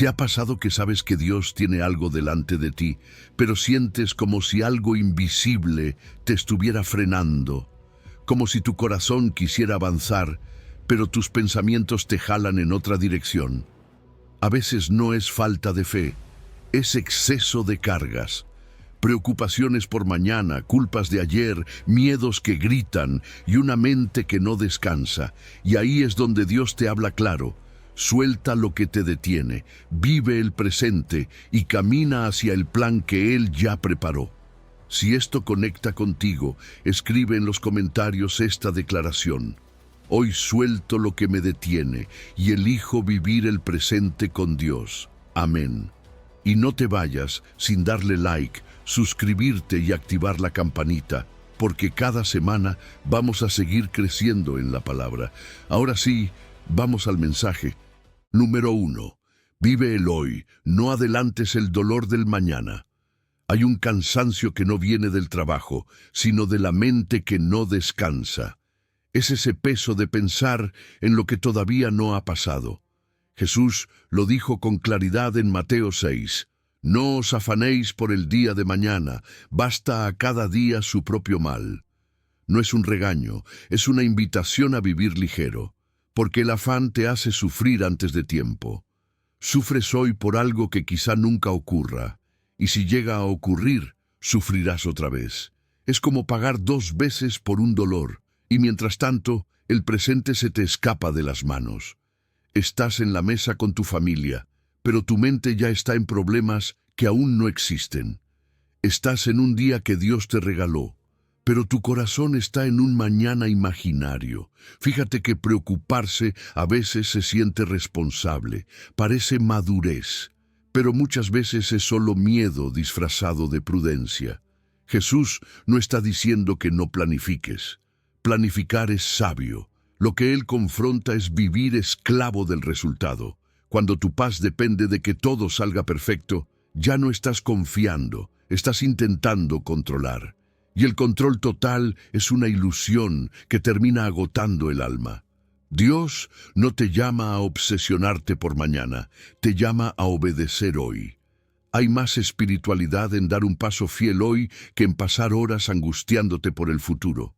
¿Te ha pasado que sabes que Dios tiene algo delante de ti, pero sientes como si algo invisible te estuviera frenando? Como si tu corazón quisiera avanzar, pero tus pensamientos te jalan en otra dirección. A veces no es falta de fe, es exceso de cargas. Preocupaciones por mañana, culpas de ayer, miedos que gritan y una mente que no descansa. Y ahí es donde Dios te habla claro. Suelta lo que te detiene, vive el presente y camina hacia el plan que Él ya preparó. Si esto conecta contigo, escribe en los comentarios esta declaración. Hoy suelto lo que me detiene y elijo vivir el presente con Dios. Amén. Y no te vayas sin darle like, suscribirte y activar la campanita, porque cada semana vamos a seguir creciendo en la palabra. Ahora sí, vamos al mensaje. Número 1. Vive el hoy, no adelantes el dolor del mañana. Hay un cansancio que no viene del trabajo, sino de la mente que no descansa. Es ese peso de pensar en lo que todavía no ha pasado. Jesús lo dijo con claridad en Mateo 6. No os afanéis por el día de mañana, basta a cada día su propio mal. No es un regaño, es una invitación a vivir ligero, porque el afán te hace sufrir antes de tiempo. Sufres hoy por algo que quizá nunca ocurra, y si llega a ocurrir, sufrirás otra vez. Es como pagar 2 veces por un dolor, y mientras tanto, el presente se te escapa de las manos. Estás en la mesa con tu familia, pero tu mente ya está en problemas que aún no existen. Estás en un día que Dios te regaló, pero tu corazón está en un mañana imaginario. Fíjate que preocuparse a veces se siente responsable, parece madurez, pero muchas veces es solo miedo disfrazado de prudencia. Jesús no está diciendo que no planifiques. Planificar es sabio. Lo que Él confronta es vivir esclavo del resultado. Cuando tu paz depende de que todo salga perfecto, ya no estás confiando, estás intentando controlar. Y el control total es una ilusión que termina agotando el alma. Dios no te llama a obsesionarte por mañana, te llama a obedecer hoy. Hay más espiritualidad en dar un paso fiel hoy que en pasar horas angustiándote por el futuro.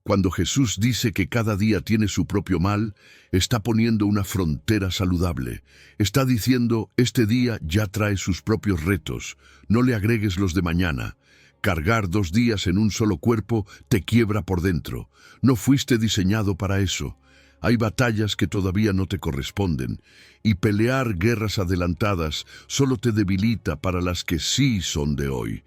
Cuando Jesús dice que cada día tiene su propio mal, está poniendo una frontera saludable. Está diciendo, este día ya trae sus propios retos, no le agregues los de mañana. Cargar 2 días en un solo cuerpo te quiebra por dentro. No fuiste diseñado para eso. Hay batallas que todavía no te corresponden, y pelear guerras adelantadas solo te debilita para las que sí son de hoy.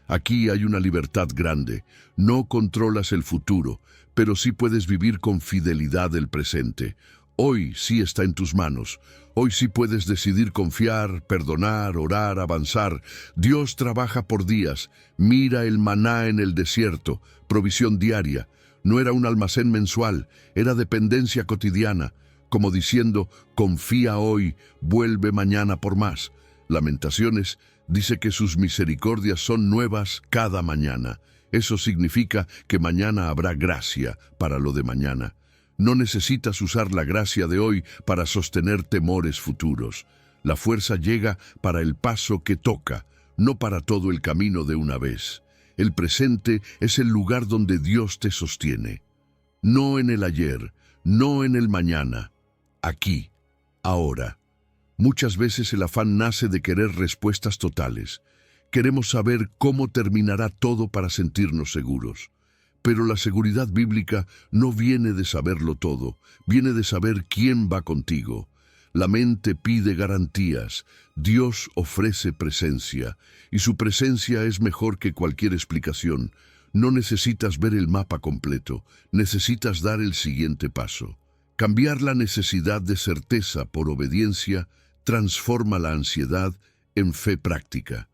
Aquí hay una libertad grande. No controlas el futuro, pero sí puedes vivir con fidelidad el presente. Hoy sí está en tus manos. Hoy sí puedes decidir confiar, perdonar, orar, avanzar. Dios trabaja por días. Mira el maná en el desierto, provisión diaria. No era un almacén mensual, era dependencia cotidiana, como diciendo, confía hoy, vuelve mañana por más. Lamentaciones dice que sus misericordias son nuevas cada mañana. Eso significa que mañana habrá gracia para lo de mañana. No necesitas usar la gracia de hoy para sostener temores futuros. La fuerza llega para el paso que toca, no para todo el camino de una vez. El presente es el lugar donde Dios te sostiene. No en el ayer, no en el mañana. Aquí, ahora. Muchas veces el afán nace de querer respuestas totales. Queremos saber cómo terminará todo para sentirnos seguros. Pero la seguridad bíblica no viene de saberlo todo, viene de saber quién va contigo. La mente pide garantías, Dios ofrece presencia, y su presencia es mejor que cualquier explicación. No necesitas ver el mapa completo, necesitas dar el siguiente paso. Cambiar la necesidad de certeza por obediencia transforma la ansiedad en fe práctica.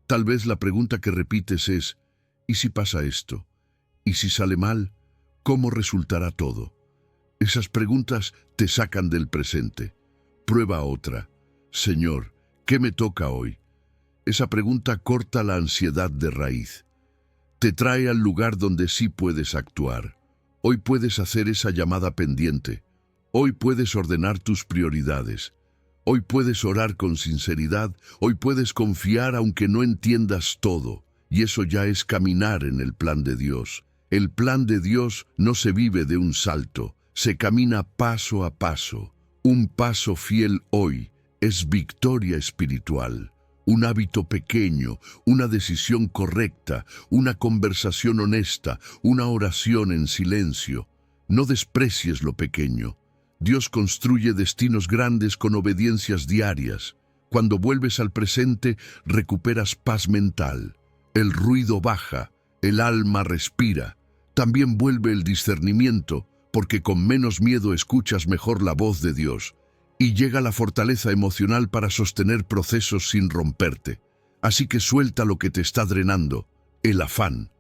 Tal vez la pregunta que repites es, ¿y si pasa esto? ¿Y si sale mal? ¿Cómo resultará todo? Esas preguntas te sacan del presente. Prueba otra. Señor, ¿qué me toca hoy? Esa pregunta corta la ansiedad de raíz. Te trae al lugar donde sí puedes actuar. Hoy puedes hacer esa llamada pendiente. Hoy puedes ordenar tus prioridades. Hoy puedes orar con sinceridad, hoy puedes confiar aunque no entiendas todo, y eso ya es caminar en el plan de Dios. El plan de Dios no se vive de un salto, se camina paso a paso. Un paso fiel hoy es victoria espiritual. Un hábito pequeño, una decisión correcta, una conversación honesta, una oración en silencio. No desprecies lo pequeño. Dios construye destinos grandes con obediencias diarias. Cuando vuelves al presente, recuperas paz mental. El ruido baja, el alma respira. También vuelve el discernimiento, porque con menos miedo escuchas mejor la voz de Dios. Y llega la fortaleza emocional para sostener procesos sin romperte. Así que suelta lo que te está drenando, el afán.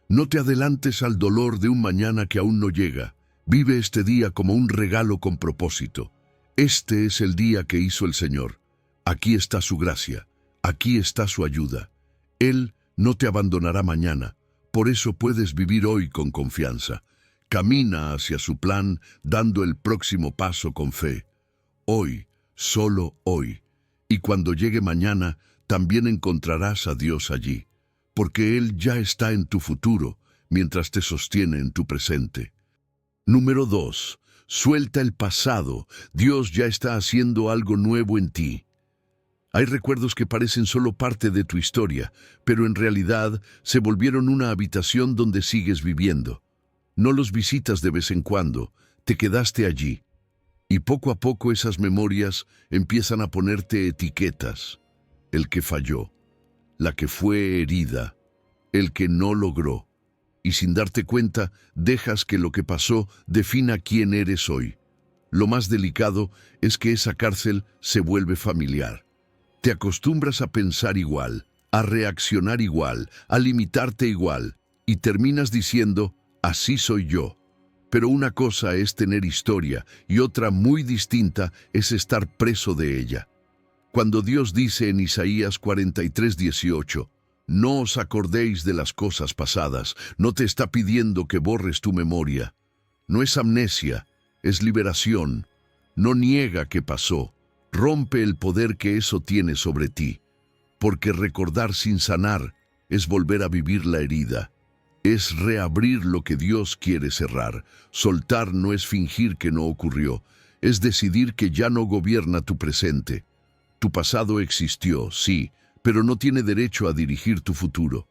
No te adelantes al dolor de un mañana que aún no llega. Vive este día como un regalo con propósito. Este es el día que hizo el Señor. Aquí está su gracia, aquí está su ayuda. Él no te abandonará mañana, por eso puedes vivir hoy con confianza. Camina hacia su plan, dando el próximo paso con fe. Hoy, solo hoy. Y cuando llegue mañana, también encontrarás a Dios allí, porque Él ya está en tu futuro, mientras te sostiene en tu presente. Número 2. Suelta el pasado. Dios ya está haciendo algo nuevo en ti. Hay recuerdos que parecen solo parte de tu historia, pero en realidad se volvieron una habitación donde sigues viviendo. No los visitas de vez en cuando, te quedaste allí. Y poco a poco esas memorias empiezan a ponerte etiquetas. El que falló, la que fue herida, el que no logró. Y sin darte cuenta, dejas que lo que pasó defina quién eres hoy. Lo más delicado es que esa cárcel se vuelve familiar. Te acostumbras a pensar igual, a reaccionar igual, a limitarte igual, y terminas diciendo, así soy yo. Pero una cosa es tener historia y otra muy distinta es estar preso de ella. Cuando Dios dice en Isaías 43:18, no os acordéis de las cosas pasadas, no te está pidiendo que borres tu memoria. No es amnesia, es liberación. No niega que pasó, rompe el poder que eso tiene sobre ti. Porque recordar sin sanar es volver a vivir la herida. Es reabrir lo que Dios quiere cerrar. Soltar no es fingir que no ocurrió, es decidir que ya no gobierna tu presente. Tu pasado existió, sí, pero no tiene derecho a dirigir tu futuro.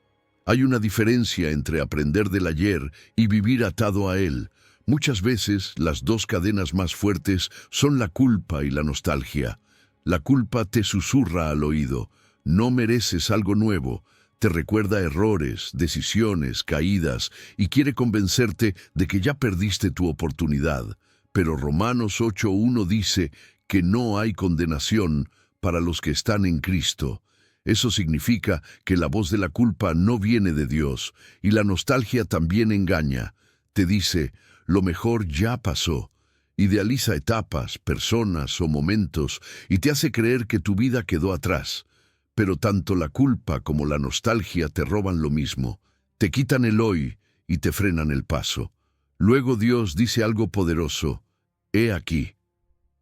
Hay una diferencia entre aprender del ayer y vivir atado a él. Muchas veces las dos cadenas más fuertes son la culpa y la nostalgia. La culpa te susurra al oído, no mereces algo nuevo. Te recuerda errores, decisiones, caídas y quiere convencerte de que ya perdiste tu oportunidad. Pero Romanos 8:1 dice que no hay condenación para los que están en Cristo. Eso significa que la voz de la culpa no viene de Dios y la nostalgia también engaña. Te dice, lo mejor ya pasó. Idealiza etapas, personas o momentos y te hace creer que tu vida quedó atrás. Pero tanto la culpa como la nostalgia te roban lo mismo. Te quitan el hoy y te frenan el paso. Luego Dios dice algo poderoso. He aquí.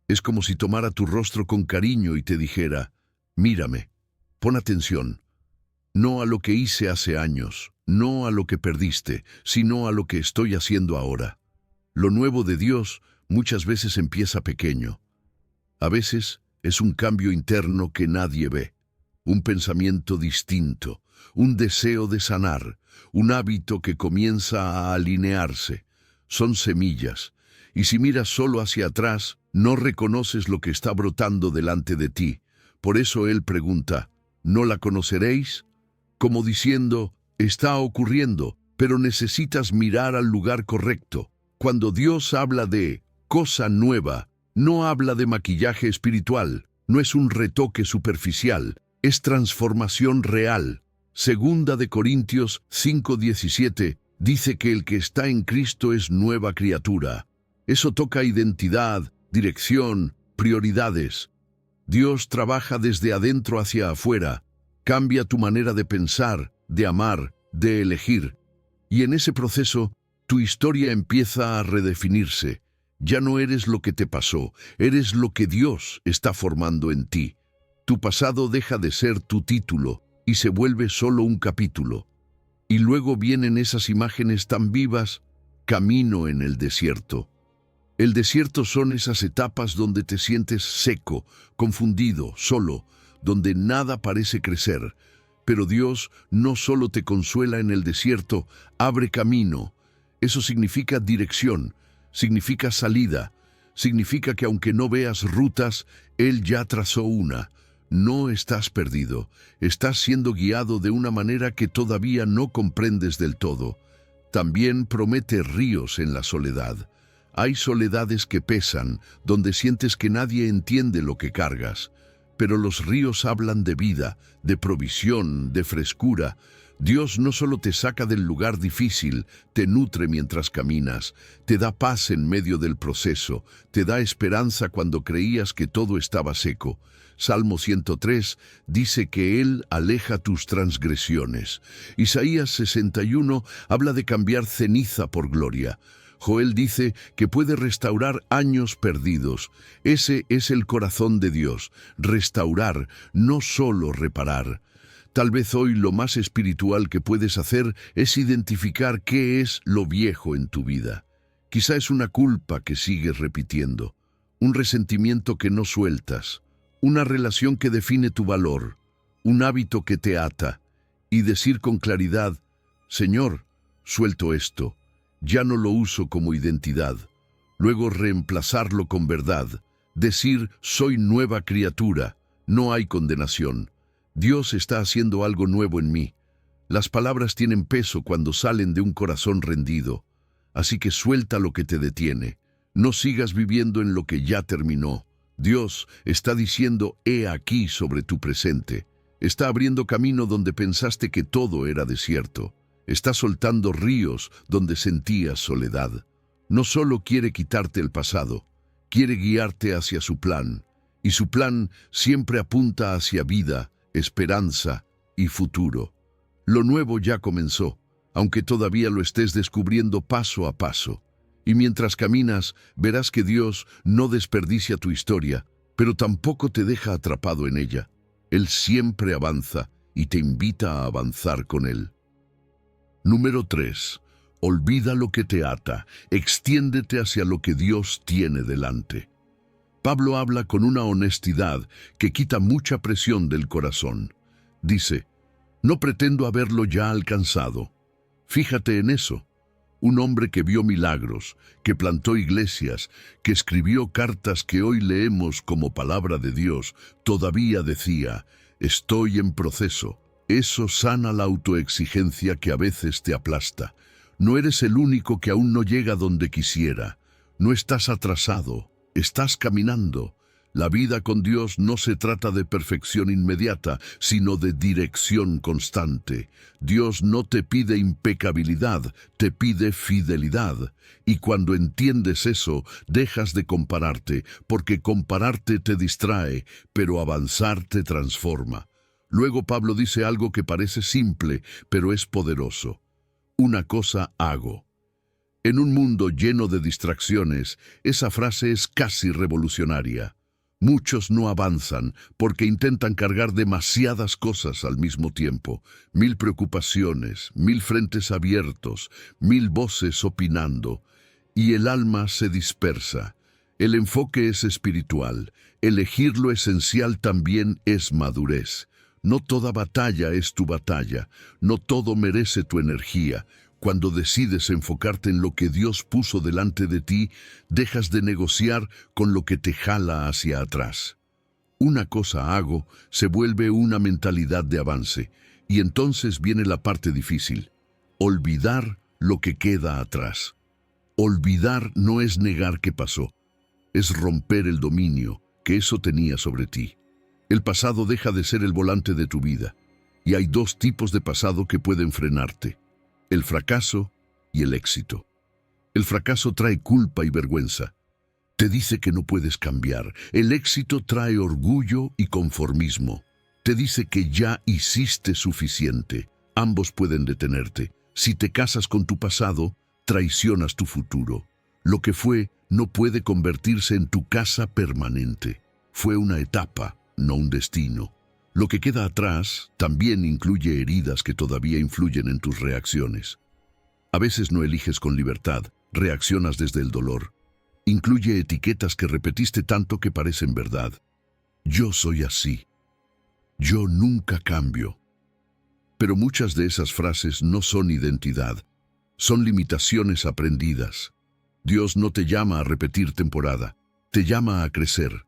Es como si tomara tu rostro con cariño y te dijera, mírame, pon atención. No a lo que hice hace años, no a lo que perdiste, sino a lo que estoy haciendo ahora. Lo nuevo de Dios muchas veces empieza pequeño. A veces es un cambio interno que nadie ve. Un pensamiento distinto, un deseo de sanar, un hábito que comienza a alinearse. Son semillas, y si miras solo hacia atrás, no reconoces lo que está brotando delante de ti. Por eso Él pregunta, ¿no la conoceréis? Como diciendo, está ocurriendo, pero necesitas mirar al lugar correcto. Cuando Dios habla de cosa nueva, no habla de maquillaje espiritual, no es un retoque superficial. Es transformación real. Segunda de Corintios 5:17 dice que el que está en Cristo es nueva criatura. Eso toca identidad, dirección, prioridades. Dios trabaja desde adentro hacia afuera. Cambia tu manera de pensar, de amar, de elegir. Y en ese proceso, tu historia empieza a redefinirse. Ya no eres lo que te pasó, eres lo que Dios está formando en ti. Tu pasado deja de ser tu título y se vuelve solo un capítulo. Y luego vienen esas imágenes tan vivas, camino en el desierto. El desierto son esas etapas donde te sientes seco, confundido, solo, donde nada parece crecer. Pero Dios no solo te consuela en el desierto, abre camino. Eso significa dirección, significa salida, significa que aunque no veas rutas, Él ya trazó una. No estás perdido, estás siendo guiado de una manera que todavía no comprendes del todo. También promete ríos en la soledad. Hay soledades que pesan, donde sientes que nadie entiende lo que cargas. Pero los ríos hablan de vida, de provisión, de frescura. Dios no solo te saca del lugar difícil, te nutre mientras caminas, te da paz en medio del proceso, te da esperanza cuando creías que todo estaba seco. Salmo 103 dice que Él aleja tus transgresiones. Isaías 61 habla de cambiar ceniza por gloria. Joel dice que puede restaurar años perdidos. Ese es el corazón de Dios, restaurar, no solo reparar. Tal vez hoy lo más espiritual que puedes hacer es identificar qué es lo viejo en tu vida. Quizá es una culpa que sigues repitiendo, un resentimiento que no sueltas, una relación que define tu valor, un hábito que te ata, y decir con claridad, Señor, suelto esto, ya no lo uso como identidad. Luego reemplazarlo con verdad, decir, soy nueva criatura, no hay condenación. Dios está haciendo algo nuevo en mí. Las palabras tienen peso cuando salen de un corazón rendido. Así que suelta lo que te detiene. No sigas viviendo en lo que ya terminó. Dios está diciendo, he aquí sobre tu presente. Está abriendo camino donde pensaste que todo era desierto. Está soltando ríos donde sentías soledad. No solo quiere quitarte el pasado, quiere guiarte hacia su plan. Y su plan siempre apunta hacia vida, esperanza y futuro. Lo nuevo ya comenzó, aunque todavía lo estés descubriendo paso a paso. Y mientras caminas, verás que Dios no desperdicia tu historia, pero tampoco te deja atrapado en ella. Él siempre avanza y te invita a avanzar con Él. Número 3. Olvida lo que te ata, extiéndete hacia lo que Dios tiene delante. Pablo habla con una honestidad que quita mucha presión del corazón. Dice, no pretendo haberlo ya alcanzado. Fíjate en eso. Un hombre que vio milagros, que plantó iglesias, que escribió cartas que hoy leemos como palabra de Dios, todavía decía, estoy en proceso. Eso sana la autoexigencia que a veces te aplasta. No eres el único que aún no llega donde quisiera. No estás atrasado. Estás caminando. La vida con Dios no se trata de perfección inmediata, sino de dirección constante. Dios no te pide impecabilidad, te pide fidelidad. Y cuando entiendes eso, dejas de compararte, porque compararte te distrae, pero avanzar te transforma. Luego Pablo dice algo que parece simple, pero es poderoso. Una cosa hago. En un mundo lleno de distracciones, esa frase es casi revolucionaria. Muchos no avanzan porque intentan cargar demasiadas cosas al mismo tiempo. 1000 preocupaciones, 1000 frentes abiertos, 1000 voces opinando. Y el alma se dispersa. El enfoque es espiritual. Elegir lo esencial también es madurez. No toda batalla es tu batalla. No todo merece tu energía. Cuando decides enfocarte en lo que Dios puso delante de ti, dejas de negociar con lo que te jala hacia atrás. Una cosa hago se vuelve una mentalidad de avance, y entonces viene la parte difícil: olvidar lo que queda atrás. Olvidar no es negar que pasó, es romper el dominio que eso tenía sobre ti. El pasado deja de ser el volante de tu vida, y hay 2 tipos de pasado que pueden frenarte: el fracaso y el éxito. El fracaso trae culpa y vergüenza. Te dice que no puedes cambiar. El éxito trae orgullo y conformismo. Te dice que ya hiciste suficiente. Ambos pueden detenerte. Si te casas con tu pasado, traicionas tu futuro. Lo que fue no puede convertirse en tu casa permanente. Fue una etapa, no un destino. Lo que queda atrás también incluye heridas que todavía influyen en tus reacciones. A veces no eliges con libertad, reaccionas desde el dolor. Incluye etiquetas que repetiste tanto que parecen verdad. Yo soy así. Yo nunca cambio. Pero muchas de esas frases no son identidad, son limitaciones aprendidas. Dios no te llama a repetir temporada, te llama a crecer.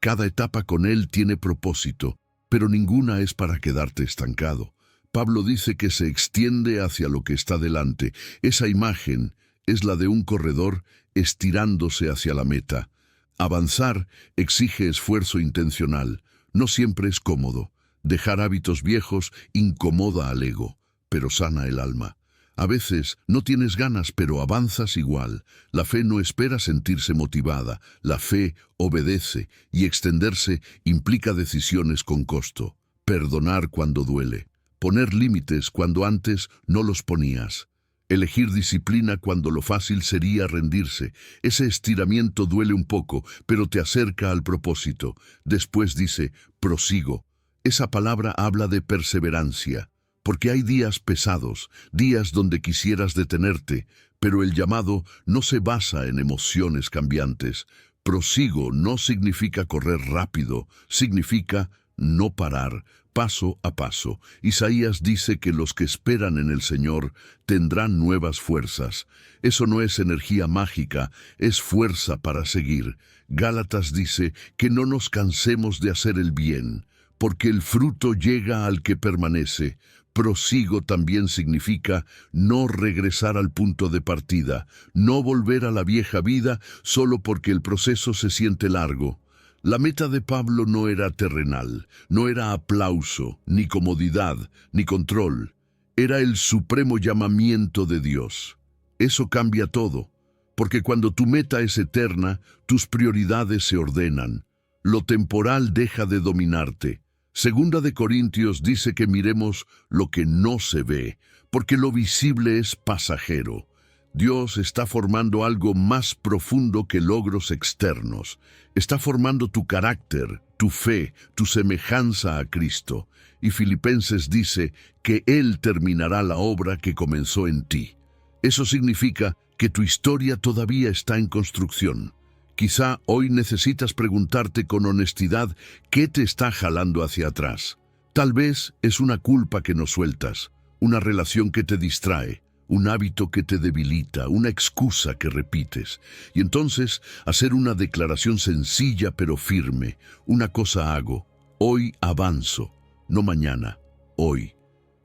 Cada etapa con Él tiene propósito, pero ninguna es para quedarte estancado. Pablo dice que se extiende hacia lo que está delante. Esa imagen es la de un corredor estirándose hacia la meta. Avanzar exige esfuerzo intencional. No siempre es cómodo. Dejar hábitos viejos incomoda al ego, pero sana el alma. A veces no tienes ganas, pero avanzas igual. La fe no espera sentirse motivada. La fe obedece, y extenderse implica decisiones con costo. Perdonar cuando duele. Poner límites cuando antes no los ponías. Elegir disciplina cuando lo fácil sería rendirse. Ese estiramiento duele un poco, pero te acerca al propósito. Después dice, prosigo. Esa palabra habla de perseverancia, porque hay días pesados, días donde quisieras detenerte, pero el llamado no se basa en emociones cambiantes. Prosigo no significa correr rápido, significa no parar, paso a paso. Isaías dice que los que esperan en el Señor tendrán nuevas fuerzas. Eso no es energía mágica, es fuerza para seguir. Gálatas dice que no nos cansemos de hacer el bien, porque el fruto llega al que permanece. Prosigo también significa no regresar al punto de partida, no volver a la vieja vida solo porque el proceso se siente largo. La meta de Pablo no era terrenal, no era aplauso, ni comodidad, ni control. Era el supremo llamamiento de Dios. Eso cambia todo, porque cuando tu meta es eterna, tus prioridades se ordenan. Lo temporal deja de dominarte. Segunda de Corintios dice que miremos lo que no se ve, porque lo visible es pasajero. Dios está formando algo más profundo que logros externos. Está formando tu carácter, tu fe, tu semejanza a Cristo. Y Filipenses dice que Él terminará la obra que comenzó en ti. Eso significa que tu historia todavía está en construcción. Quizá hoy necesitas preguntarte con honestidad qué te está jalando hacia atrás. Tal vez es una culpa que no sueltas, una relación que te distrae, un hábito que te debilita, una excusa que repites. Y entonces hacer una declaración sencilla pero firme. Una cosa hago, hoy avanzo, no mañana, hoy.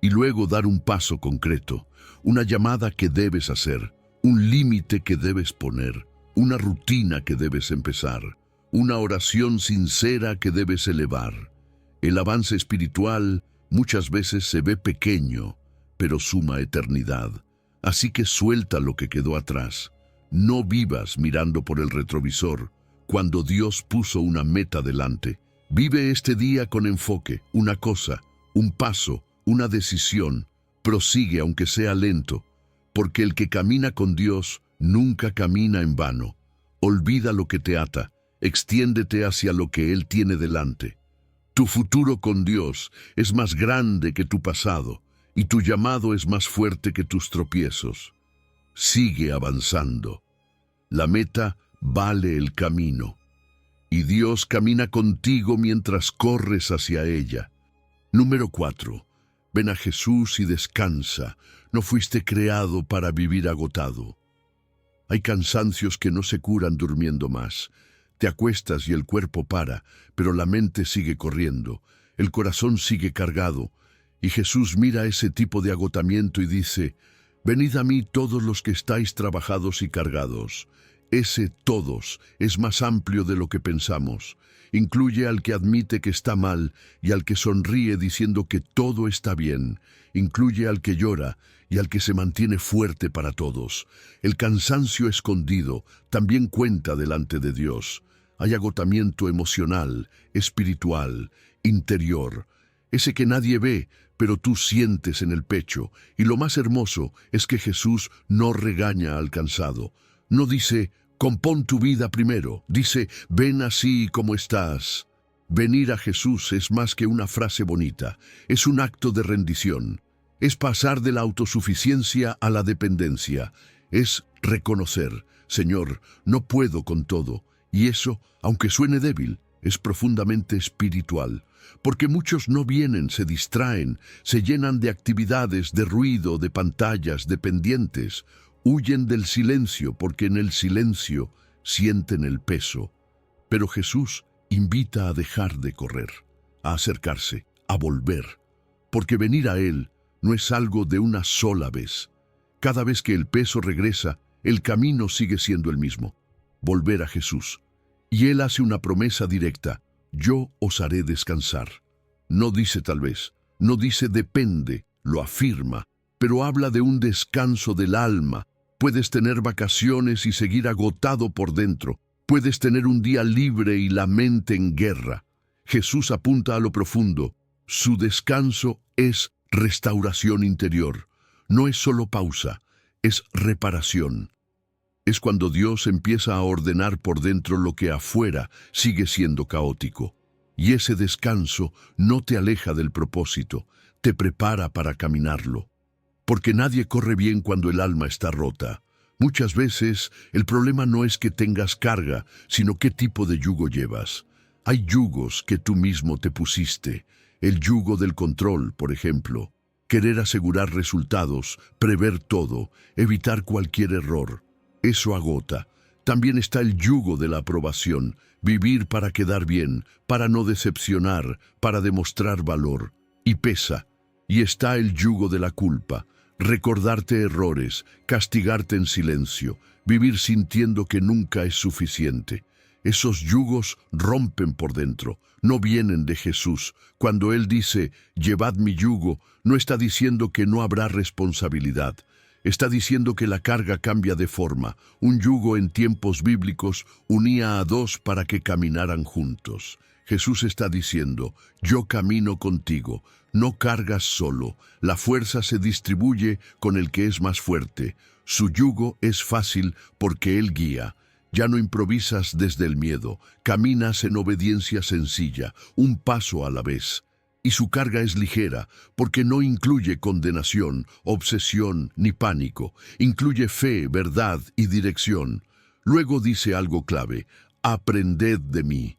Y luego dar un paso concreto, una llamada que debes hacer, un límite que debes poner, una rutina que debes empezar, una oración sincera que debes elevar. El avance espiritual muchas veces se ve pequeño, pero suma eternidad. Así que suelta lo que quedó atrás. No vivas mirando por el retrovisor cuando Dios puso una meta delante. Vive este día con enfoque, una cosa, un paso, una decisión. Prosigue aunque sea lento, porque el que camina con Dios nunca camina en vano. Olvida lo que te ata, extiéndete hacia lo que Él tiene delante. Tu futuro con Dios es más grande que tu pasado, y tu llamado es más fuerte que tus tropiezos. Sigue avanzando. La meta vale el camino, y Dios camina contigo mientras corres hacia ella. Número 4. Ven a Jesús y descansa. No fuiste creado para vivir agotado. Hay cansancios que no se curan durmiendo más. Te acuestas y el cuerpo para, pero la mente sigue corriendo, el corazón sigue cargado. Y Jesús mira ese tipo de agotamiento y dice, venid a mí todos los que estáis trabajados y cargados. Ese todos es más amplio de lo que pensamos. Incluye al que admite que está mal y al que sonríe diciendo que todo está bien. Incluye al que llora y al que se mantiene fuerte para todos. El cansancio escondido también cuenta delante de Dios. Hay agotamiento emocional, espiritual, interior. Ese que nadie ve, pero tú sientes en el pecho. Y lo más hermoso es que Jesús no regaña al cansado. No dice, compón tu vida primero. Dice, ven así como estás. Venir a Jesús es más que una frase bonita. Es un acto de rendición. Es pasar de la autosuficiencia a la dependencia. Es reconocer, Señor, no puedo con todo. Y eso, aunque suene débil, es profundamente espiritual. Porque muchos no vienen, se distraen, se llenan de actividades, de ruido, de pantallas, de pendientes. Huyen del silencio porque en el silencio sienten el peso. Pero Jesús invita a dejar de correr, a acercarse, a volver. Porque venir a Él no es algo de una sola vez. Cada vez que el peso regresa, el camino sigue siendo el mismo. Volver a Jesús. Y Él hace una promesa directa. Yo os haré descansar. No dice tal vez, no dice depende, lo afirma, pero habla de un descanso del alma. Puedes tener vacaciones y seguir agotado por dentro. Puedes tener un día libre y la mente en guerra. Jesús apunta a lo profundo. Su descanso es restauración interior. No es solo pausa, es reparación. Es cuando Dios empieza a ordenar por dentro lo que afuera sigue siendo caótico. Y ese descanso no te aleja del propósito, te prepara para caminarlo. Porque nadie corre bien cuando el alma está rota. Muchas veces el problema no es que tengas carga, sino qué tipo de yugo llevas. Hay yugos que tú mismo te pusiste. El yugo del control, por ejemplo. Querer asegurar resultados, prever todo, evitar cualquier error. Eso agota. También está el yugo de la aprobación, vivir para quedar bien, para no decepcionar, para demostrar valor. Y pesa. Y está el yugo de la culpa, recordarte errores, castigarte en silencio, vivir sintiendo que nunca es suficiente. Esos yugos rompen por dentro, no vienen de Jesús. Cuando Él dice, llevad mi yugo, no está diciendo que no habrá responsabilidad. Está diciendo que la carga cambia de forma. Un yugo en tiempos bíblicos unía a dos para que caminaran juntos. Jesús está diciendo, yo camino contigo, no cargas solo. La fuerza se distribuye con el que es más fuerte. Su yugo es fácil porque Él guía. Ya no improvisas desde el miedo, caminas en obediencia sencilla, un paso a la vez. Y su carga es ligera, porque no incluye condenación, obsesión ni pánico. Incluye fe, verdad y dirección. Luego dice algo clave, aprended de mí.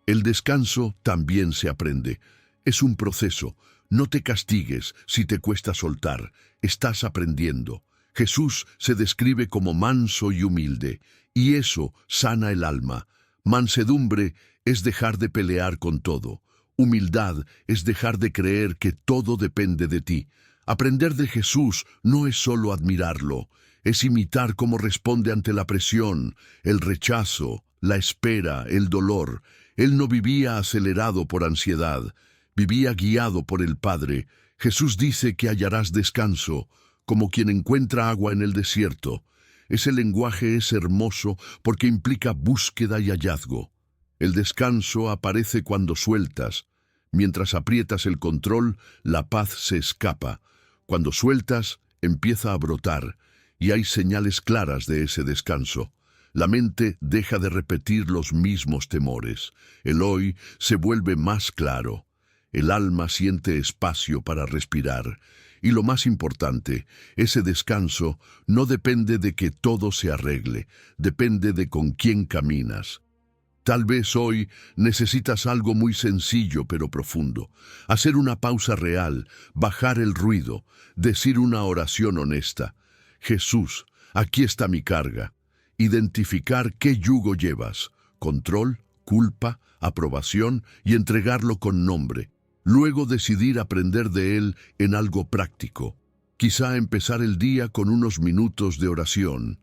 El descanso también se aprende. Es un proceso. No te castigues si te cuesta soltar. Estás aprendiendo. Jesús se describe como manso y humilde, y eso sana el alma. Mansedumbre es dejar de pelear con todo. Humildad es dejar de creer que todo depende de ti. Aprender de Jesús no es solo admirarlo, es imitar cómo responde ante la presión, el rechazo, la espera, el dolor. Él no vivía acelerado por ansiedad, vivía guiado por el Padre. Jesús dice que hallarás descanso, como quien encuentra agua en el desierto. Ese lenguaje es hermoso porque implica búsqueda y hallazgo. El descanso aparece cuando sueltas. Mientras aprietas el control, la paz se escapa. Cuando sueltas, empieza a brotar, y hay señales claras de ese descanso. La mente deja de repetir los mismos temores. El hoy se vuelve más claro. El alma siente espacio para respirar. Y lo más importante, ese descanso no depende de que todo se arregle, depende de con quién caminas. Tal vez hoy necesitas algo muy sencillo pero profundo. Hacer una pausa real, bajar el ruido, decir una oración honesta. Jesús, aquí está mi carga. Identificar qué yugo llevas, control, culpa, aprobación y entregarlo con nombre. Luego decidir aprender de él en algo práctico. Quizá empezar el día con unos minutos de oración,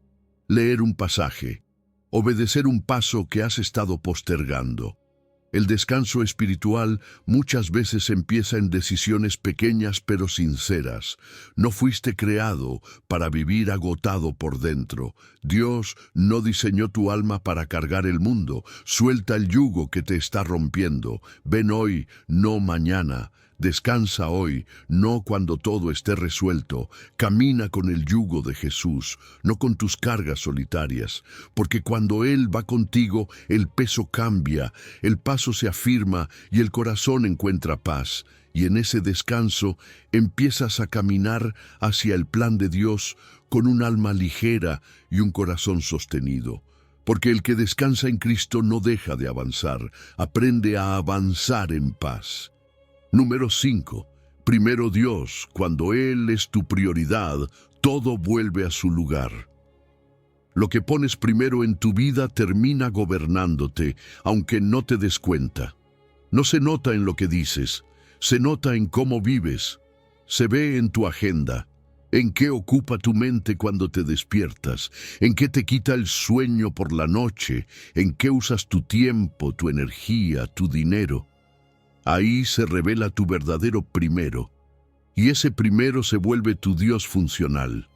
leer un pasaje, obedecer un paso que has estado postergando. El descanso espiritual muchas veces empieza en decisiones pequeñas pero sinceras. No fuiste creado para vivir agotado por dentro. Dios no diseñó tu alma para cargar el mundo. Suelta el yugo que te está rompiendo. Ven hoy, no mañana. Descansa hoy, no cuando todo esté resuelto. Camina con el yugo de Jesús, no con tus cargas solitarias, porque cuando Él va contigo, el peso cambia, el paso se afirma y el corazón encuentra paz. Y en ese descanso empiezas a caminar hacia el plan de Dios con un alma ligera y un corazón sostenido. Porque el que descansa en Cristo no deja de avanzar, aprende a avanzar en paz. Número 5. Primero Dios. Cuando Él es tu prioridad, todo vuelve a su lugar. Lo que pones primero en tu vida termina gobernándote, aunque no te des cuenta. No se nota en lo que dices, se nota en cómo vives, se ve en tu agenda, en qué ocupa tu mente cuando te despiertas, en qué te quita el sueño por la noche, en qué usas tu tiempo, tu energía, tu dinero. Ahí se revela tu verdadero primero, y ese primero se vuelve tu Dios funcional.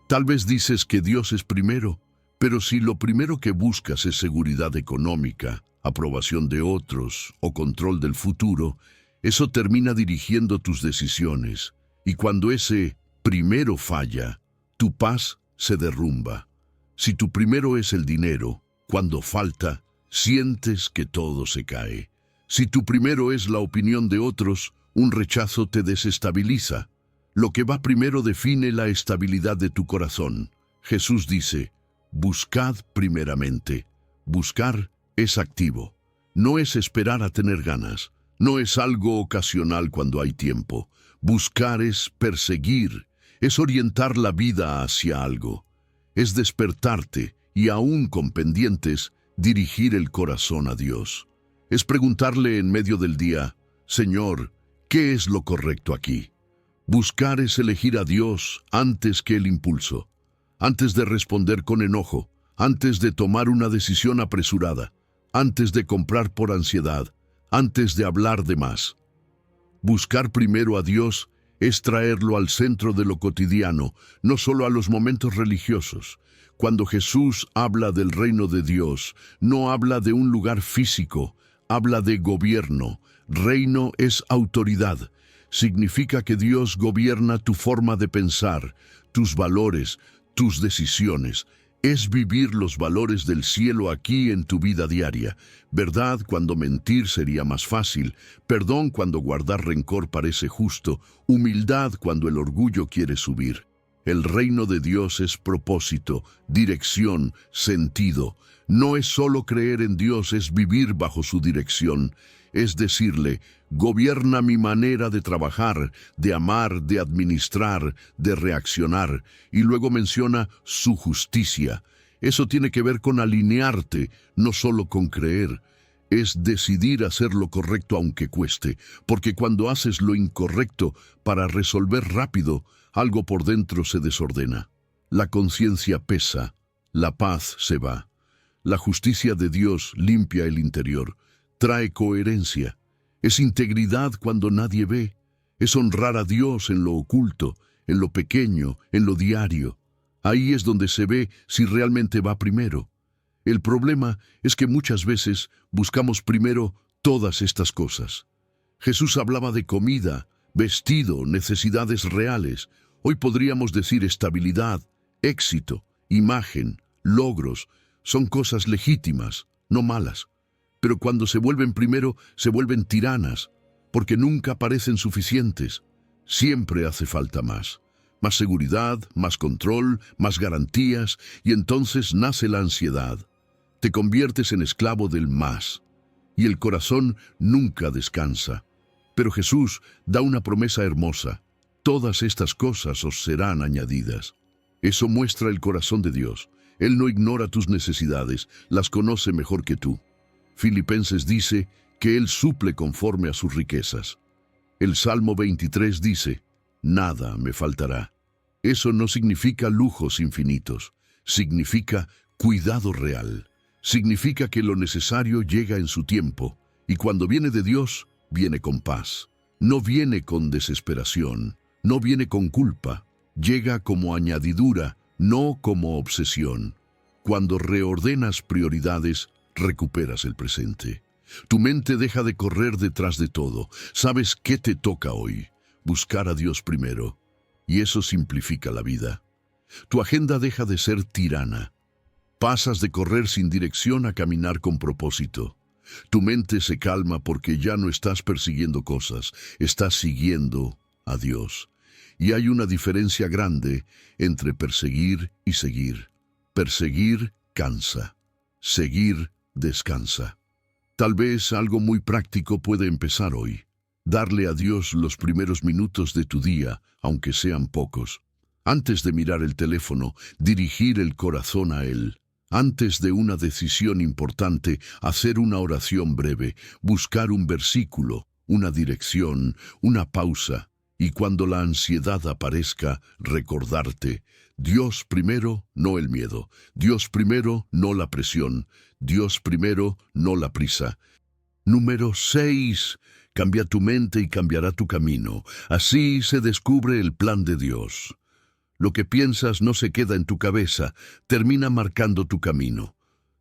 Tal vez dices que Dios es primero, pero si lo primero que buscas es seguridad económica, aprobación de otros o control del futuro, eso termina dirigiendo tus decisiones, y cuando ese primero falla, tu paz se derrumba. Si tu primero es el dinero, cuando falta, sientes que todo se cae. Si tu primero es la opinión de otros, un rechazo te desestabiliza. Lo que va primero define la estabilidad de tu corazón. Jesús dice, buscad primeramente. Buscar es activo. No es esperar a tener ganas. No es algo ocasional cuando hay tiempo. Buscar es perseguir. Es orientar la vida hacia algo. Es despertarte y aún con pendientes, dirigir el corazón a Dios. Es preguntarle en medio del día, Señor, ¿qué es lo correcto aquí? Buscar es elegir a Dios antes que el impulso, antes de responder con enojo, antes de tomar una decisión apresurada, antes de comprar por ansiedad, antes de hablar de más. Buscar primero a Dios es traerlo al centro de lo cotidiano, no solo a los momentos religiosos. Cuando Jesús habla del reino de Dios, no habla de un lugar físico, habla de gobierno. Reino es autoridad. Significa que Dios gobierna tu forma de pensar, tus valores, tus decisiones. Es vivir los valores del cielo aquí en tu vida diaria. Verdad cuando mentir sería más fácil, perdón cuando guardar rencor parece justo, humildad cuando el orgullo quiere subir. El reino de Dios es propósito, dirección, sentido. No es solo creer en Dios, es vivir bajo su dirección. Es decirle, gobierna mi manera de trabajar, de amar, de administrar, de reaccionar. Y luego menciona su justicia. Eso tiene que ver con alinearte, no solo con creer. Es decidir hacer lo correcto aunque cueste, porque cuando haces lo incorrecto para resolver rápido, algo por dentro se desordena. La conciencia pesa, la paz se va. La justicia de Dios limpia el interior. Trae coherencia. Es integridad cuando nadie ve. Es honrar a Dios en lo oculto, en lo pequeño, en lo diario. Ahí es donde se ve si realmente va primero. El problema es que muchas veces buscamos primero todas estas cosas. Jesús hablaba de comida, vestido, necesidades reales. Hoy podríamos decir estabilidad, éxito, imagen, logros. Son cosas legítimas, no malas. Pero cuando se vuelven primero, se vuelven tiranas, porque nunca parecen suficientes. Siempre hace falta más. Más seguridad, más control, más garantías, y entonces nace la ansiedad. Te conviertes en esclavo del más, y el corazón nunca descansa. Pero Jesús da una promesa hermosa. Todas estas cosas os serán añadidas. Eso muestra el corazón de Dios. Él no ignora tus necesidades, las conoce mejor que tú. Filipenses dice que Él suple conforme a sus riquezas. El Salmo 23 dice, nada me faltará. Eso no significa lujos infinitos, significa cuidado real. Significa que lo necesario llega en su tiempo, y cuando viene de Dios, viene con paz. No viene con desesperación, no viene con culpa, llega como añadidura, no como obsesión. Cuando reordenas prioridades, recuperas el presente. Tu mente deja de correr detrás de todo. ¿Sabes qué te toca hoy? Buscar a Dios primero. Y eso simplifica la vida. Tu agenda deja de ser tirana. Pasas de correr sin dirección a caminar con propósito. Tu mente se calma porque ya no estás persiguiendo cosas, estás siguiendo a Dios. Y hay una diferencia grande entre perseguir y seguir. Perseguir cansa, seguir descansa. Tal vez algo muy práctico puede empezar hoy. Darle a Dios los primeros minutos de tu día, aunque sean pocos. Antes de mirar el teléfono, dirigir el corazón a Él. Antes de una decisión importante, hacer una oración breve, buscar un versículo, una dirección, una pausa. Y cuando la ansiedad aparezca, recordarte, Dios primero, no el miedo. Dios primero, no la presión. Dios primero, no la prisa. Número 6. Cambia tu mente y cambiará tu camino. Así se descubre el plan de Dios. Lo que piensas no se queda en tu cabeza, termina marcando tu camino.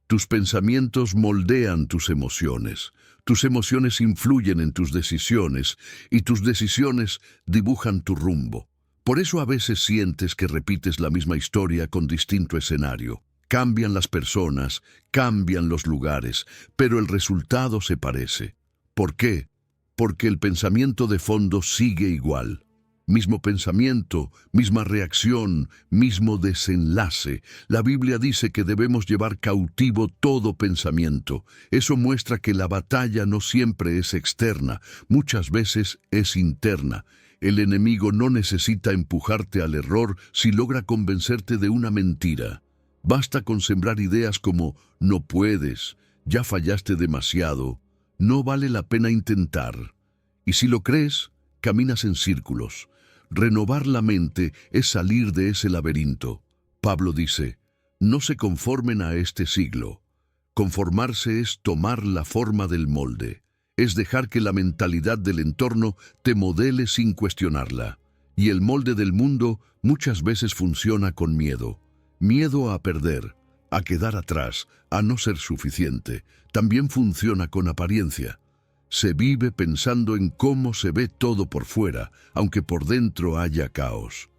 Tus pensamientos moldean tus emociones. Tus emociones influyen en tus decisiones y tus decisiones dibujan tu rumbo. Por eso a veces sientes que repites la misma historia con distinto escenario. Cambian las personas, cambian los lugares, pero el resultado se parece. ¿Por qué? Porque el pensamiento de fondo sigue igual. Mismo pensamiento, misma reacción, mismo desenlace. La Biblia dice que debemos llevar cautivo todo pensamiento. Eso muestra que la batalla no siempre es externa, muchas veces es interna. El enemigo no necesita empujarte al error si logra convencerte de una mentira. Basta con sembrar ideas como no puedes, ya fallaste demasiado, no vale la pena intentar. Y si lo crees, caminas en círculos. Renovar la mente es salir de ese laberinto. Pablo dice, no se conformen a este siglo. Conformarse es tomar la forma del molde. Es dejar que la mentalidad del entorno te modele sin cuestionarla. Y el molde del mundo muchas veces funciona con miedo. Miedo a perder, a quedar atrás, a no ser suficiente. También funciona con apariencia. Se vive pensando en cómo se ve todo por fuera, aunque por dentro haya caos.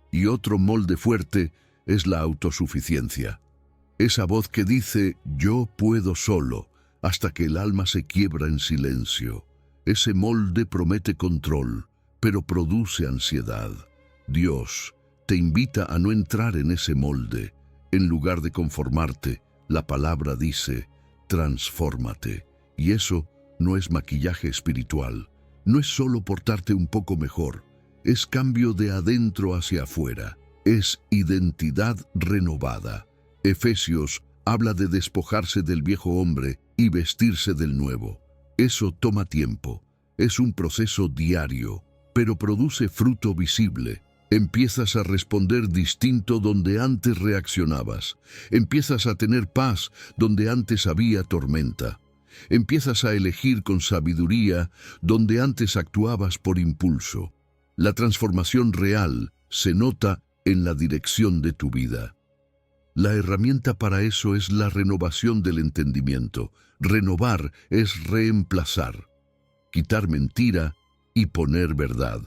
Y otro molde fuerte es la autosuficiencia. Esa voz que dice, yo puedo solo, hasta que el alma se quiebra en silencio. Ese molde promete control, pero produce ansiedad. Dios te invita a no entrar en ese molde. En lugar de conformarte, la palabra dice, transfórmate. Y eso no es maquillaje espiritual, no es solo portarte un poco mejor, es cambio de adentro hacia afuera, es identidad renovada. Efesios habla de despojarse del viejo hombre y vestirse del nuevo. Eso toma tiempo, es un proceso diario, pero produce fruto visible. Empiezas a responder distinto donde antes reaccionabas, empiezas a tener paz donde antes había tormenta. Empiezas a elegir con sabiduría donde antes actuabas por impulso. La transformación real se nota en la dirección de tu vida. La herramienta para eso es la renovación del entendimiento. Renovar es reemplazar, quitar mentira y poner verdad.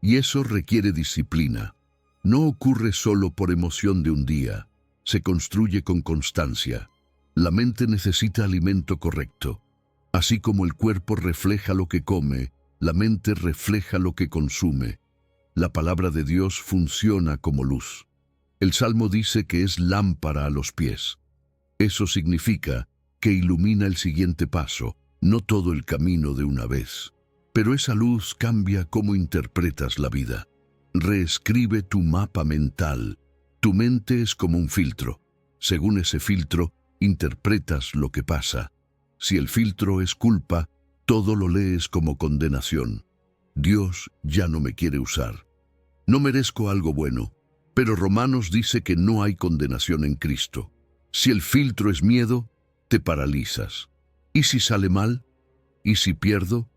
Y eso requiere disciplina. No ocurre solo por emoción de un día, se construye con constancia. La mente necesita alimento correcto. Así como el cuerpo refleja lo que come, la mente refleja lo que consume. La palabra de Dios funciona como luz. El Salmo dice que es lámpara a los pies. Eso significa que ilumina el siguiente paso, no todo el camino de una vez. Pero esa luz cambia cómo interpretas la vida. Reescribe tu mapa mental. Tu mente es como un filtro. Según ese filtro, interpretas lo que pasa. Si el filtro es culpa, todo lo lees como condenación. Dios ya no me quiere usar. No merezco algo bueno, pero Romanos dice que no hay condenación en Cristo. Si el filtro es miedo, te paralizas. ¿Y si sale mal? ¿Y si pierdo?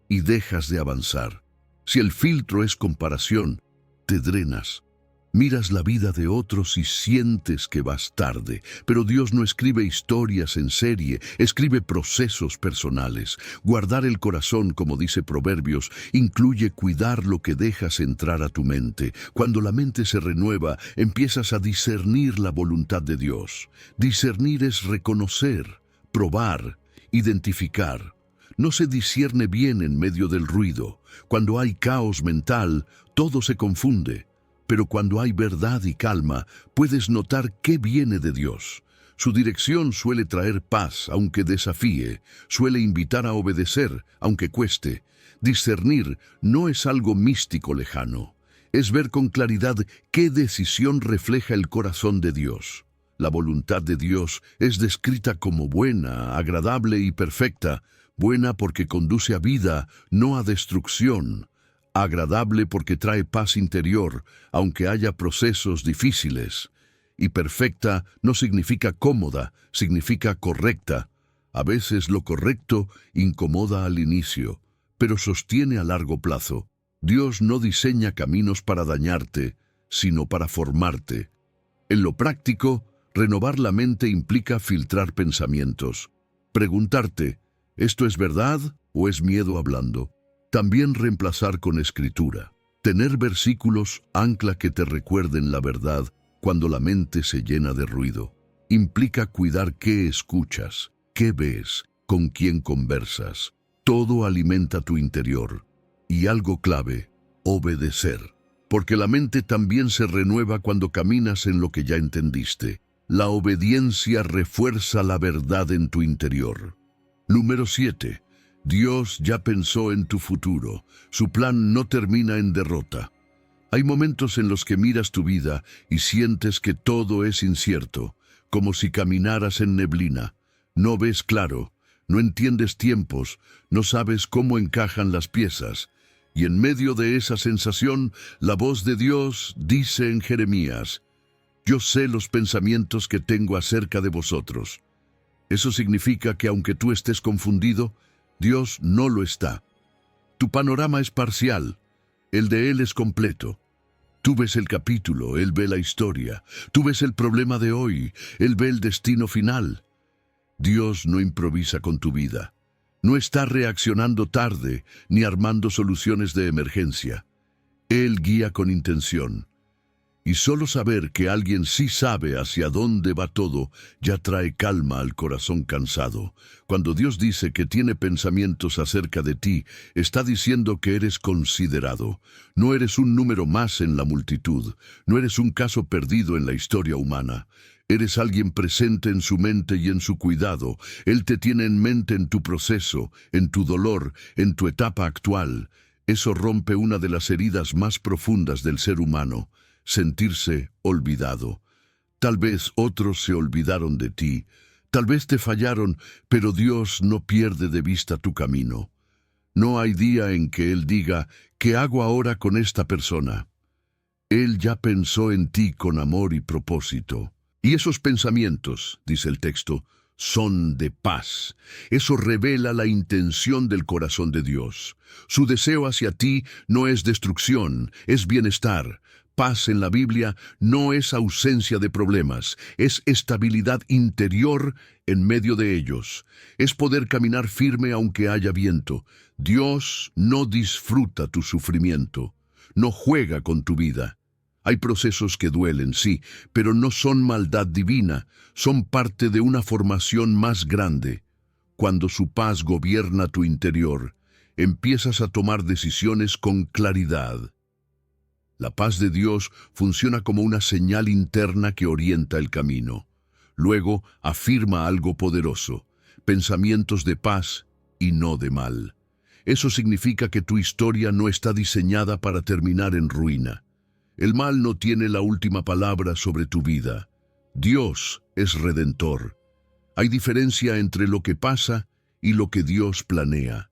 Y dejas de avanzar. Si el filtro es comparación, te drenas. Miras la vida de otros y sientes que vas tarde, pero Dios no escribe historias en serie, escribe procesos personales. Guardar el corazón, como dice Proverbios, incluye cuidar lo que dejas entrar a tu mente. Cuando la mente se renueva, empiezas a discernir la voluntad de Dios. Discernir es reconocer, probar, identificar. No se discierne bien en medio del ruido. Cuando hay caos mental, todo se confunde. Pero cuando hay verdad y calma, puedes notar qué viene de Dios. Su dirección suele traer paz, aunque desafíe, suele invitar a obedecer, aunque cueste. Discernir no es algo místico lejano, es ver con claridad qué decisión refleja el corazón de Dios. La voluntad de Dios es descrita como buena, agradable y perfecta, buena porque conduce a vida, no a destrucción. Agradable porque trae paz interior, aunque haya procesos difíciles. Y perfecta no significa cómoda, significa correcta. A veces lo correcto incomoda al inicio, pero sostiene a largo plazo. Dios no diseña caminos para dañarte, sino para formarte. En lo práctico, renovar la mente implica filtrar pensamientos. Preguntarte, ¿esto es verdad o es miedo hablando? También reemplazar con escritura. Tener versículos ancla que te recuerden la verdad cuando la mente se llena de ruido. Implica cuidar qué escuchas, qué ves, con quién conversas. Todo alimenta tu interior. Y algo clave, obedecer. Porque la mente también se renueva cuando caminas en lo que ya entendiste. La obediencia refuerza la verdad en tu interior. Número 7. Dios ya pensó en tu futuro. Su plan no termina en derrota. Hay momentos en los que miras tu vida y sientes que todo es incierto, como si caminaras en neblina. No ves claro, no entiendes tiempos, no sabes cómo encajan las piezas. Y en medio de esa sensación, la voz de Dios dice en Jeremías, «Yo sé los pensamientos que tengo acerca de vosotros». Eso significa que aunque tú estés confundido, Dios no lo está. Tu panorama es parcial, el de Él es completo. Tú ves el capítulo, Él ve la historia. Tú ves el problema de hoy, Él ve el destino final. Dios no improvisa con tu vida. No está reaccionando tarde ni armando soluciones de emergencia. Él guía con intención. Y solo saber que alguien sí sabe hacia dónde va todo ya trae calma al corazón cansado. Cuando Dios dice que tiene pensamientos acerca de ti, está diciendo que eres considerado. No eres un número más en la multitud, no eres un caso perdido en la historia humana. Eres alguien presente en su mente y en su cuidado. Él te tiene en mente en tu proceso, en tu dolor, en tu etapa actual. Eso rompe una de las heridas más profundas del ser humano. Sentirse olvidado. Tal vez otros se olvidaron de ti, tal vez te fallaron, pero Dios no pierde de vista tu camino. No hay día en que Él diga, ¿qué hago ahora con esta persona? Él ya pensó en ti con amor y propósito. Y esos pensamientos, dice el texto, son de paz. Eso revela la intención del corazón de Dios. Su deseo hacia ti no es destrucción, es bienestar. Paz en la Biblia no es ausencia de problemas, es estabilidad interior en medio de ellos. Es poder caminar firme aunque haya viento. Dios no disfruta tu sufrimiento, no juega con tu vida. Hay procesos que duelen, sí, pero no son maldad divina, son parte de una formación más grande. Cuando su paz gobierna tu interior, empiezas a tomar decisiones con claridad. La paz de Dios funciona como una señal interna que orienta el camino. Luego afirma algo poderoso, pensamientos de paz y no de mal. Eso significa que tu historia no está diseñada para terminar en ruina. El mal no tiene la última palabra sobre tu vida. Dios es redentor. Hay diferencia entre lo que pasa y lo que Dios planea.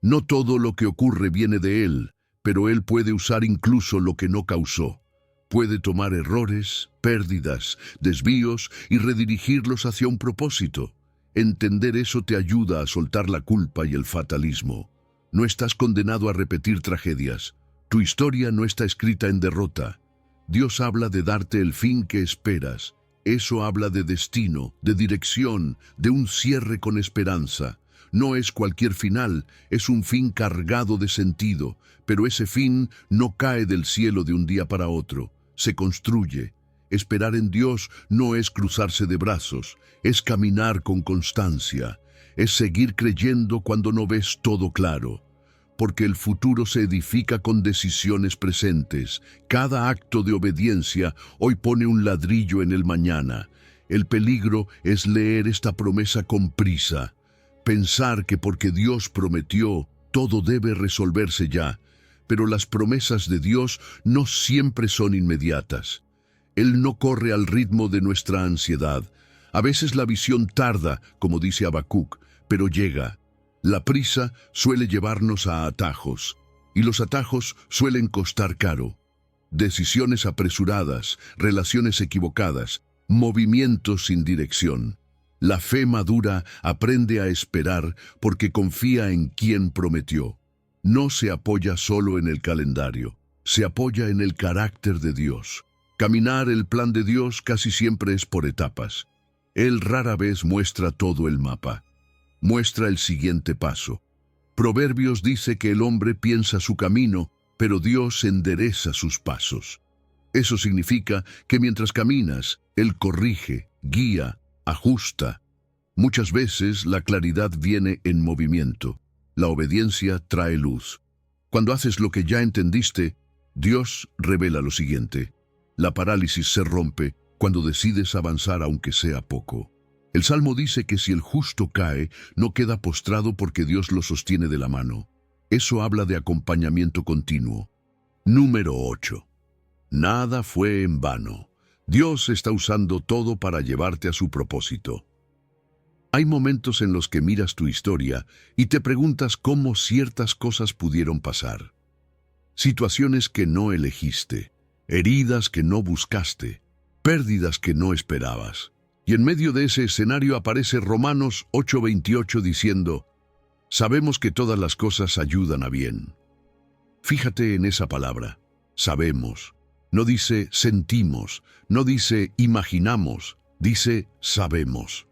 No todo lo que ocurre viene de Él, pero Él puede usar incluso lo que no causó. Puede tomar errores, pérdidas, desvíos y redirigirlos hacia un propósito. Entender eso te ayuda a soltar la culpa y el fatalismo. No estás condenado a repetir tragedias. Tu historia no está escrita en derrota. Dios habla de darte el fin que esperas. Eso habla de destino, de dirección, de un cierre con esperanza. No es cualquier final, es un fin cargado de sentido, pero ese fin no cae del cielo de un día para otro, se construye. Esperar en Dios no es cruzarse de brazos, es caminar con constancia, es seguir creyendo cuando no ves todo claro. Porque el futuro se edifica con decisiones presentes. Cada acto de obediencia hoy pone un ladrillo en el mañana. El peligro es leer esta promesa con prisa. Pensar que porque Dios prometió, todo debe resolverse ya. Pero las promesas de Dios no siempre son inmediatas. Él no corre al ritmo de nuestra ansiedad. A veces la visión tarda, como dice Habacuc, pero llega. La prisa suele llevarnos a atajos, y los atajos suelen costar caro. Decisiones apresuradas, relaciones equivocadas, movimientos sin dirección. La fe madura aprende a esperar porque confía en quien prometió. No se apoya solo en el calendario, se apoya en el carácter de Dios. Caminar el plan de Dios casi siempre es por etapas. Él rara vez muestra todo el mapa. Muestra el siguiente paso. Proverbios dice que el hombre piensa su camino, pero Dios endereza sus pasos. Eso significa que mientras caminas, Él corrige, guía, ajusta. Muchas veces la claridad viene en movimiento. La obediencia trae luz. Cuando haces lo que ya entendiste, Dios revela lo siguiente. La parálisis se rompe cuando decides avanzar aunque sea poco. El Salmo dice que si el justo cae, no queda postrado porque Dios lo sostiene de la mano. Eso habla de acompañamiento continuo. Número 8. Nada fue en vano. Dios está usando todo para llevarte a su propósito. Hay momentos en los que miras tu historia y te preguntas cómo ciertas cosas pudieron pasar. Situaciones que no elegiste, heridas que no buscaste, pérdidas que no esperabas. Y en medio de ese escenario aparece Romanos 8:28 diciendo, sabemos que todas las cosas ayudan a bien. Fíjate en esa palabra, sabemos. No dice sentimos, no dice imaginamos, dice sabemos.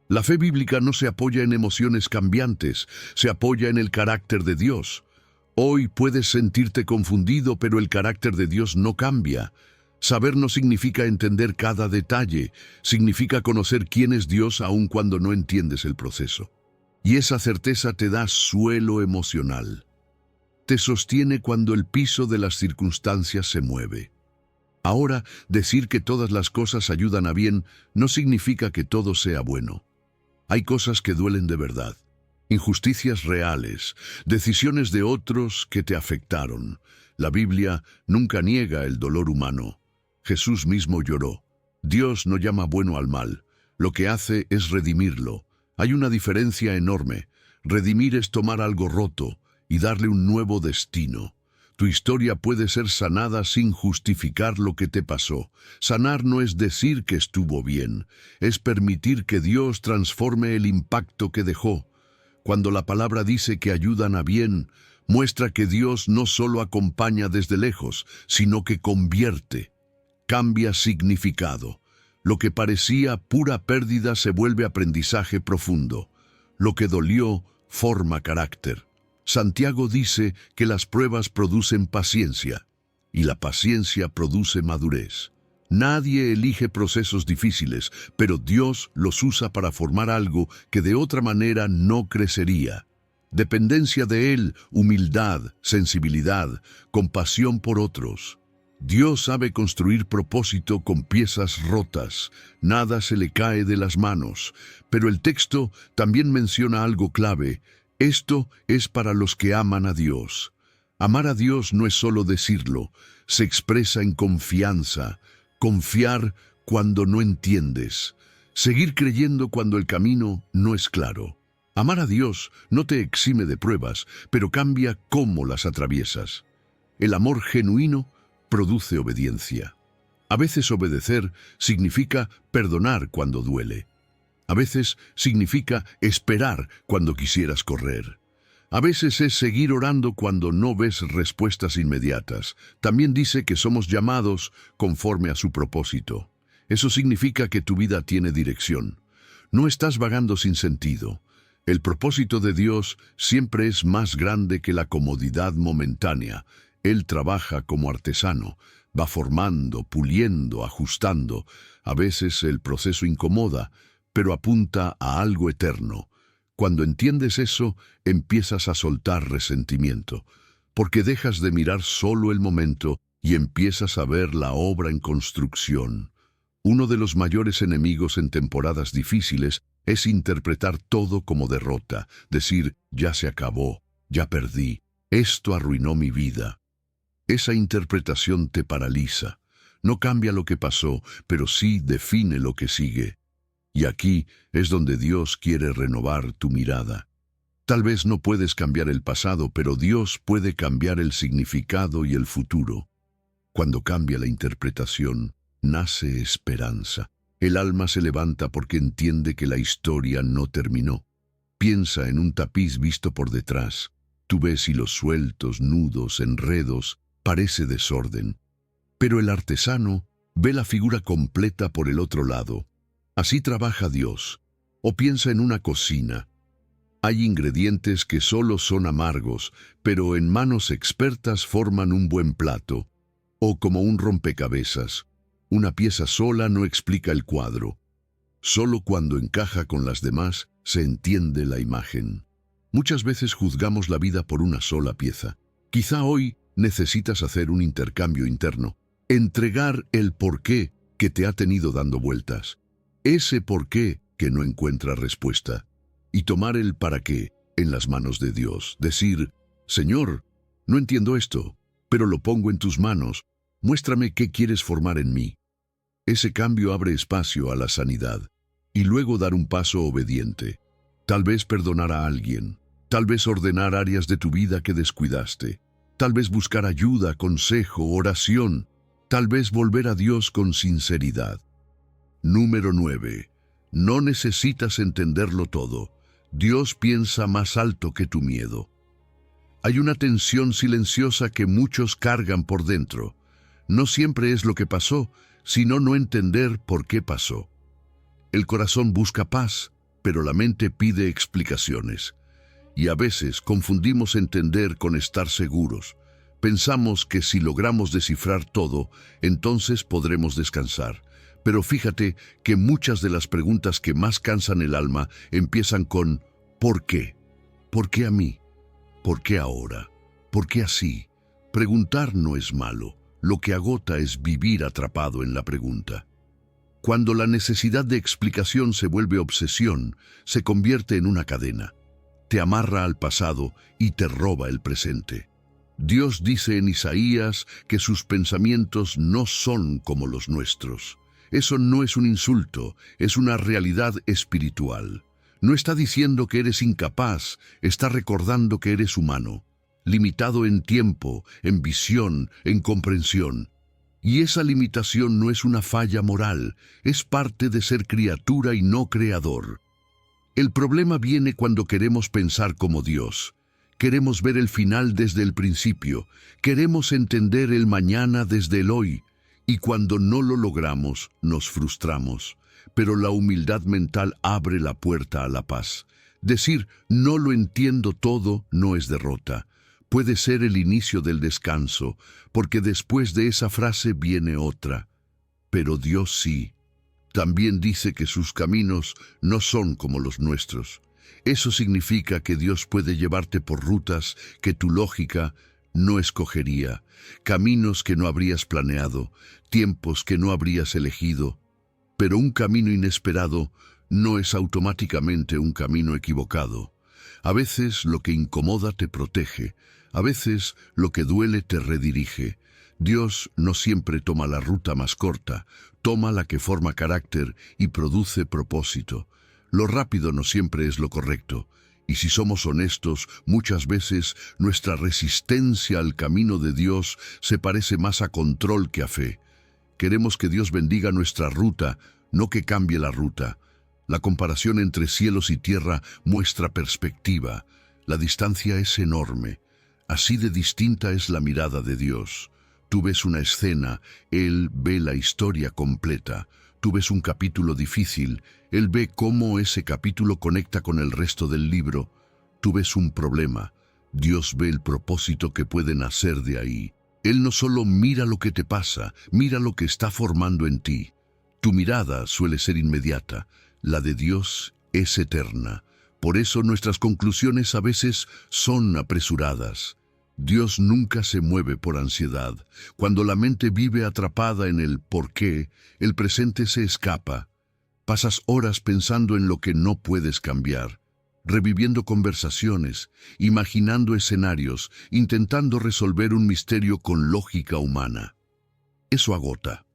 La fe bíblica no se apoya en emociones cambiantes, se apoya en el carácter de Dios. Hoy puedes sentirte confundido, pero el carácter de Dios no cambia. Saber no significa entender cada detalle, significa conocer quién es Dios aun cuando no entiendes el proceso. Y esa certeza te da suelo emocional. Te sostiene cuando el piso de las circunstancias se mueve. Ahora, decir que todas las cosas ayudan a bien no significa que todo sea bueno. Hay cosas que duelen de verdad, injusticias reales, decisiones de otros que te afectaron. La Biblia nunca niega el dolor humano. Jesús mismo lloró. Dios no llama bueno al mal. Lo que hace es redimirlo. Hay una diferencia enorme. Redimir es tomar algo roto y darle un nuevo destino. Tu historia puede ser sanada sin justificar lo que te pasó. Sanar no es decir que estuvo bien, es permitir que Dios transforme el impacto que dejó. Cuando la palabra dice que ayudan a bien, muestra que Dios no solo acompaña desde lejos, sino que convierte. Cambia significado. Lo que parecía pura pérdida se vuelve aprendizaje profundo. Lo que dolió forma carácter. Santiago dice que las pruebas producen paciencia, y la paciencia produce madurez. Nadie elige procesos difíciles, pero Dios los usa para formar algo que de otra manera no crecería. Dependencia de Él, humildad, sensibilidad, compasión por otros. Dios sabe construir propósito con piezas rotas, nada se le cae de las manos, pero el texto también menciona algo clave. Esto es para los que aman a Dios. Amar a Dios no es solo decirlo, se expresa en confianza, confiar cuando no entiendes, seguir creyendo cuando el camino no es claro. Amar a Dios no te exime de pruebas, pero cambia cómo las atraviesas. El amor genuino produce obediencia. A veces obedecer significa perdonar cuando duele. A veces significa esperar cuando quisieras correr. A veces es seguir orando cuando no ves respuestas inmediatas. También dice que somos llamados conforme a su propósito. Eso significa que tu vida tiene dirección. No estás vagando sin sentido. El propósito de Dios siempre es más grande que la comodidad momentánea. Él trabaja como artesano, va formando, puliendo, ajustando. A veces el proceso incomoda, pero apunta a algo eterno. Cuando entiendes eso, empiezas a soltar resentimiento, porque dejas de mirar solo el momento y empiezas a ver la obra en construcción. Uno de los mayores enemigos en temporadas difíciles es interpretar todo como derrota, decir, ya se acabó, ya perdí, esto arruinó mi vida. Esa interpretación te paraliza. No cambia lo que pasó, pero sí define lo que sigue. Y aquí es donde Dios quiere renovar tu mirada. Tal vez no puedes cambiar el pasado, pero Dios puede cambiar el significado y el futuro. Cuando cambia la interpretación, nace esperanza. El alma se levanta porque entiende que la historia no terminó. Piensa en un tapiz visto por detrás. Tú ves hilos sueltos, nudos, enredos, parece desorden. Pero el artesano ve la figura completa por el otro lado. Así trabaja Dios. O piensa en una cocina. Hay ingredientes que solo son amargos, pero en manos expertas forman un buen plato. O como un rompecabezas. Una pieza sola no explica el cuadro. Solo cuando encaja con las demás se entiende la imagen. Muchas veces juzgamos la vida por una sola pieza. Quizá hoy necesitas hacer un intercambio interno. Entregar el porqué que te ha tenido dando vueltas. Ese porqué que no encuentra respuesta. Y tomar el para qué en las manos de Dios. Decir, Señor, no entiendo esto, pero lo pongo en tus manos. Muéstrame qué quieres formar en mí. Ese cambio abre espacio a la sanidad. Y luego dar un paso obediente. Tal vez perdonar a alguien. Tal vez ordenar áreas de tu vida que descuidaste. Tal vez buscar ayuda, consejo, oración. Tal vez volver a Dios con sinceridad. Número 9. No necesitas entenderlo todo. Dios piensa más alto que tu miedo. Hay una tensión silenciosa que muchos cargan por dentro. No siempre es lo que pasó, sino no entender por qué pasó. El corazón busca paz, pero la mente pide explicaciones. Y a veces confundimos entender con estar seguros. Pensamos que si logramos descifrar todo, entonces podremos descansar. Pero fíjate que muchas de las preguntas que más cansan el alma empiezan con ¿por qué? ¿Por qué a mí? ¿Por qué ahora? ¿Por qué así? Preguntar no es malo. Lo que agota es vivir atrapado en la pregunta. Cuando la necesidad de explicación se vuelve obsesión, se convierte en una cadena. Te amarra al pasado y te roba el presente. Dios dice en Isaías que sus pensamientos no son como los nuestros. Eso no es un insulto, es una realidad espiritual. No está diciendo que eres incapaz, está recordando que eres humano, limitado en tiempo, en visión, en comprensión. Y esa limitación no es una falla moral, es parte de ser criatura y no creador. El problema viene cuando queremos pensar como Dios. Queremos ver el final desde el principio, queremos entender el mañana desde el hoy, y cuando no lo logramos, nos frustramos. Pero la humildad mental abre la puerta a la paz. Decir, no lo entiendo todo, no es derrota. Puede ser el inicio del descanso, porque después de esa frase viene otra. Pero Dios sí. También dice que sus caminos no son como los nuestros. Eso significa que Dios puede llevarte por rutas que tu lógica no escogería, caminos que no habrías planeado, tiempos que no habrías elegido. Pero un camino inesperado no es automáticamente un camino equivocado. A veces lo que incomoda te protege, a veces lo que duele te redirige. Dios no siempre toma la ruta más corta, toma la que forma carácter y produce propósito. Lo rápido no siempre es lo correcto, y si somos honestos, muchas veces nuestra resistencia al camino de Dios se parece más a control que a fe. Queremos que Dios bendiga nuestra ruta, no que cambie la ruta. La comparación entre cielos y tierra muestra perspectiva. La distancia es enorme. Así de distinta es la mirada de Dios. Tú ves una escena, Él ve la historia completa. Tú ves un capítulo difícil, Él ve cómo ese capítulo conecta con el resto del libro. Tú ves un problema, Dios ve el propósito que puede nacer de ahí. Él no solo mira lo que te pasa, mira lo que está formando en ti. Tu mirada suele ser inmediata, la de Dios es eterna. Por eso nuestras conclusiones a veces son apresuradas. Dios nunca se mueve por ansiedad. Cuando la mente vive atrapada en el por qué, el presente se escapa. Pasas horas pensando en lo que no puedes cambiar, reviviendo conversaciones, imaginando escenarios, intentando resolver un misterio con lógica humana. Eso agota.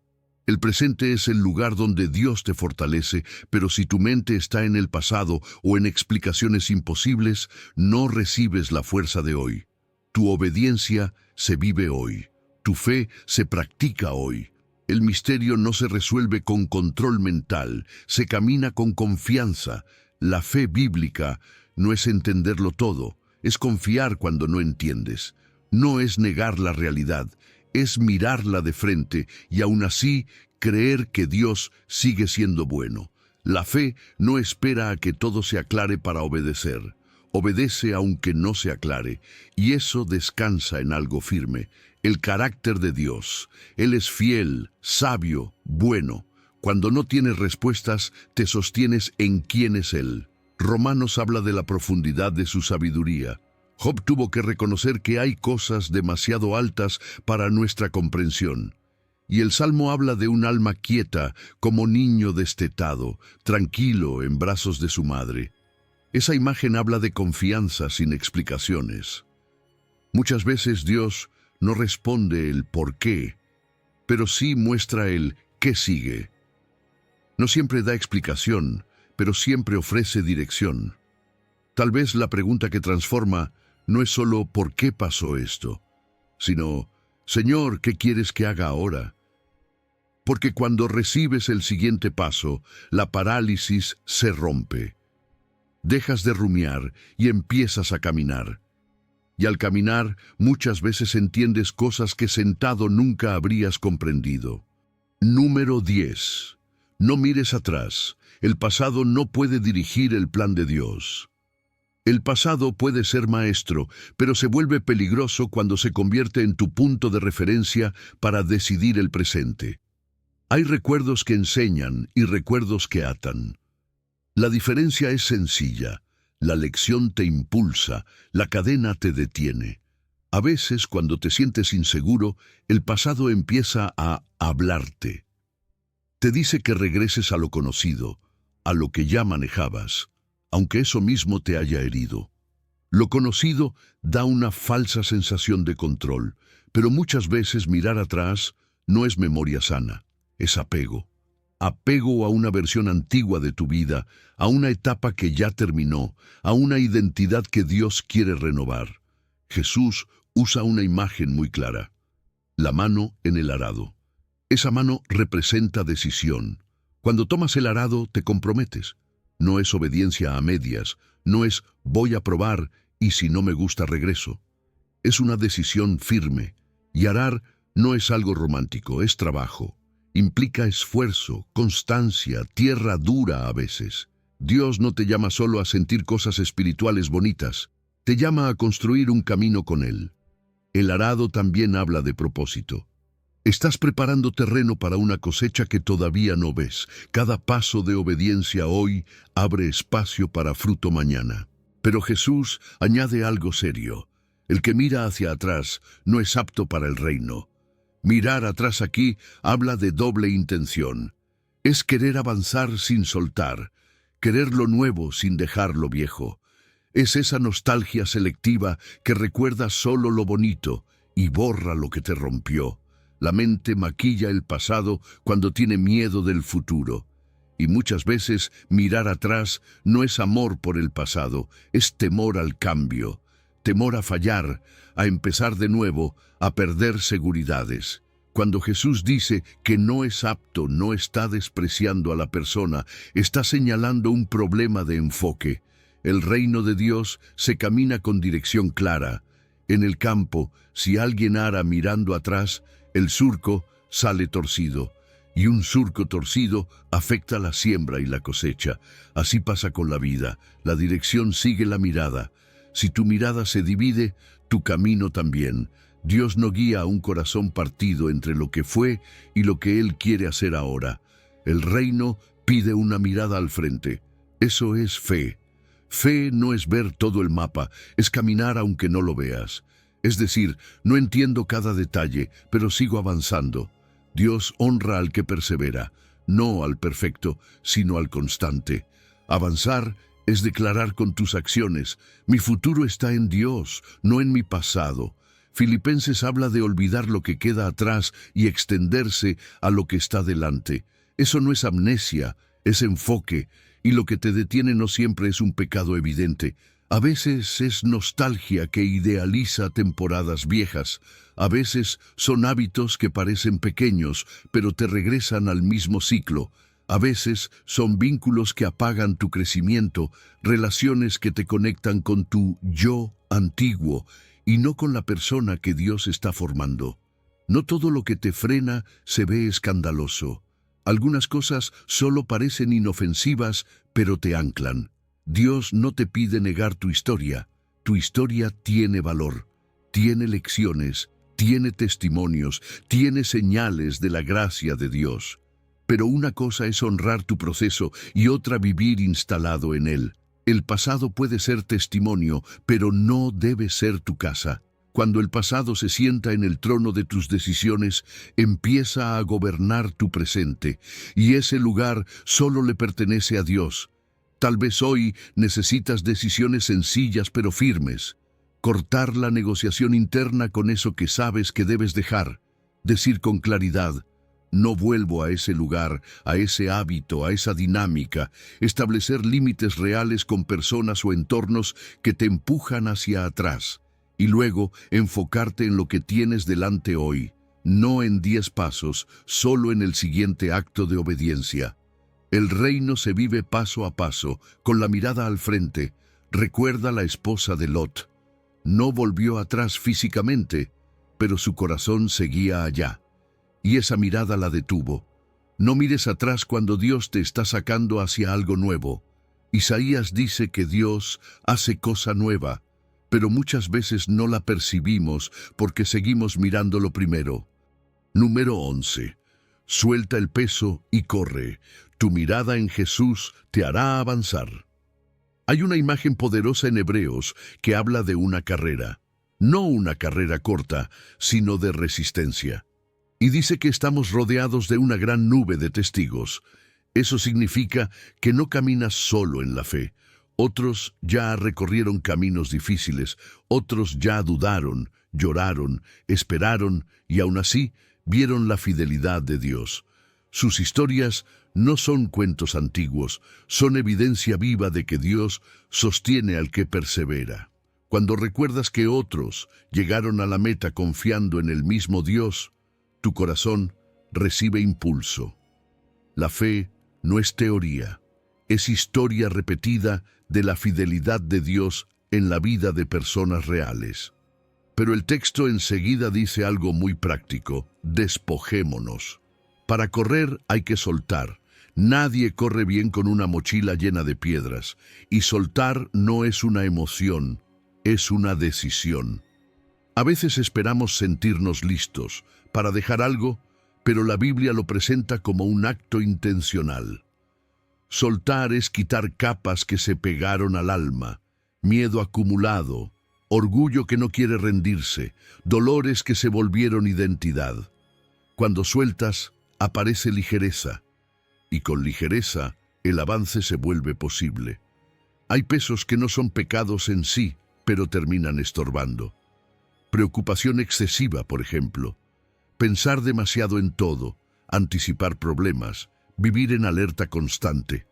El presente es el lugar donde Dios te fortalece, pero si tu mente está en el pasado o en explicaciones imposibles, no recibes la fuerza de hoy. Tu obediencia se vive hoy. Tu fe se practica hoy. El misterio no se resuelve con control mental, se camina con confianza. La fe bíblica no es entenderlo todo, es confiar cuando no entiendes. No es negar la realidad, es mirarla de frente y aún así creer que Dios sigue siendo bueno. La fe no espera a que todo se aclare para obedecer. Obedece aunque no se aclare, y eso descansa en algo firme, el carácter de Dios. Él es fiel, sabio, bueno. Cuando no tienes respuestas, te sostienes en quién es Él. Romanos habla de la profundidad de su sabiduría. Job tuvo que reconocer que hay cosas demasiado altas para nuestra comprensión. Y el Salmo habla de un alma quieta, como niño destetado, tranquilo en brazos de su madre. Esa imagen habla de confianza sin explicaciones. Muchas veces Dios no responde el por qué, pero sí muestra el qué sigue. No siempre da explicación, pero siempre ofrece dirección. Tal vez la pregunta que transforma no es solo ¿por qué pasó esto?, sino Señor, ¿qué quieres que haga ahora? Porque cuando recibes el siguiente paso, la parálisis se rompe. Dejas de rumiar y empiezas a caminar. Y al caminar, muchas veces entiendes cosas que sentado nunca habrías comprendido. Número 10. No mires atrás. El pasado no puede dirigir el plan de Dios. El pasado puede ser maestro, pero se vuelve peligroso cuando se convierte en tu punto de referencia para decidir el presente. Hay recuerdos que enseñan y recuerdos que atan. La diferencia es sencilla. La lección te impulsa, la cadena te detiene. A veces, cuando te sientes inseguro, el pasado empieza a hablarte. Te dice que regreses a lo conocido, a lo que ya manejabas, aunque eso mismo te haya herido. Lo conocido da una falsa sensación de control, pero muchas veces mirar atrás no es memoria sana, es apego. Apego a una versión antigua de tu vida, a una etapa que ya terminó, a una identidad que Dios quiere renovar. Jesús usa una imagen muy clara: la mano en el arado. Esa mano representa decisión. Cuando tomas el arado te comprometes. No es obediencia a medias, no es voy a probar y si no me gusta regreso. Es una decisión firme. Y arar no es algo romántico, es trabajo. Implica esfuerzo, constancia, tierra dura a veces. Dios no te llama solo a sentir cosas espirituales bonitas, te llama a construir un camino con Él. El arado también habla de propósito. Estás preparando terreno para una cosecha que todavía no ves. Cada paso de obediencia hoy abre espacio para fruto mañana. Pero Jesús añade algo serio: el que mira hacia atrás no es apto para el reino. Mirar atrás aquí habla de doble intención. Es querer avanzar sin soltar, querer lo nuevo sin dejar lo viejo. Es esa nostalgia selectiva que recuerda solo lo bonito y borra lo que te rompió. La mente maquilla el pasado cuando tiene miedo del futuro. Y muchas veces mirar atrás no es amor por el pasado, es temor al cambio. Temor a fallar, a empezar de nuevo, a perder seguridades. Cuando Jesús dice que no es apto, no está despreciando a la persona, está señalando un problema de enfoque. El reino de Dios se camina con dirección clara. En el campo, si alguien ara mirando atrás, el surco sale torcido. Y un surco torcido afecta la siembra y la cosecha. Así pasa con la vida. La dirección sigue la mirada. Si tu mirada se divide, tu camino también. Dios no guía a un corazón partido entre lo que fue y lo que Él quiere hacer ahora. El reino pide una mirada al frente. Eso es fe. Fe no es ver todo el mapa, es caminar aunque no lo veas. Es decir, no entiendo cada detalle, pero sigo avanzando. Dios honra al que persevera, no al perfecto, sino al constante. Avanzar es declarar con tus acciones: mi futuro está en Dios, no en mi pasado. Filipenses habla de olvidar lo que queda atrás y extenderse a lo que está delante. Eso no es amnesia, es enfoque, y lo que te detiene no siempre es un pecado evidente. A veces es nostalgia que idealiza temporadas viejas. A veces son hábitos que parecen pequeños, pero te regresan al mismo ciclo. A veces son vínculos que apagan tu crecimiento, relaciones que te conectan con tu yo antiguo y no con la persona que Dios está formando. No todo lo que te frena se ve escandaloso. Algunas cosas solo parecen inofensivas, pero te anclan. Dios no te pide negar tu historia. Tu historia tiene valor, tiene lecciones, tiene testimonios, tiene señales de la gracia de Dios. Pero una cosa es honrar tu proceso y otra vivir instalado en él. El pasado puede ser testimonio, pero no debe ser tu casa. Cuando el pasado se sienta en el trono de tus decisiones, empieza a gobernar tu presente, y ese lugar solo le pertenece a Dios. Tal vez hoy necesitas decisiones sencillas pero firmes. Cortar la negociación interna con eso que sabes que debes dejar. Decir con claridad: no vuelvo a ese lugar, a ese hábito, a esa dinámica. Establecer límites reales con personas o entornos que te empujan hacia atrás. Y luego enfocarte en lo que tienes delante hoy. No en 10 pasos, solo en el siguiente acto de obediencia. El reino se vive paso a paso, con la mirada al frente. Recuerda la esposa de Lot. No volvió atrás físicamente, pero su corazón seguía allá. Y esa mirada la detuvo. No mires atrás cuando Dios te está sacando hacia algo nuevo. Isaías dice que Dios hace cosa nueva, pero muchas veces no la percibimos porque seguimos mirando lo primero. Número 11. Suelta el peso y corre. Tu mirada en Jesús te hará avanzar. Hay una imagen poderosa en Hebreos que habla de una carrera. No una carrera corta, sino de resistencia. Y dice que estamos rodeados de una gran nube de testigos. Eso significa que no caminas solo en la fe. Otros ya recorrieron caminos difíciles, otros ya dudaron, lloraron, esperaron y aún así vieron la fidelidad de Dios. Sus historias no son cuentos antiguos, son evidencia viva de que Dios sostiene al que persevera. Cuando recuerdas que otros llegaron a la meta confiando en el mismo Dios, tu corazón recibe impulso. La fe no es teoría, es historia repetida de la fidelidad de Dios en la vida de personas reales. Pero el texto enseguida dice algo muy práctico: despojémonos. Para correr hay que soltar. Nadie corre bien con una mochila llena de piedras, y soltar no es una emoción, es una decisión. A veces esperamos sentirnos listos para dejar algo, pero la Biblia lo presenta como un acto intencional. Soltar es quitar capas que se pegaron al alma, miedo acumulado, orgullo que no quiere rendirse, dolores que se volvieron identidad. Cuando sueltas, aparece ligereza, y con ligereza el avance se vuelve posible. Hay pesos que no son pecados en sí, pero terminan estorbando. Preocupación excesiva, por ejemplo. Pensar demasiado en todo, anticipar problemas, vivir en alerta constante.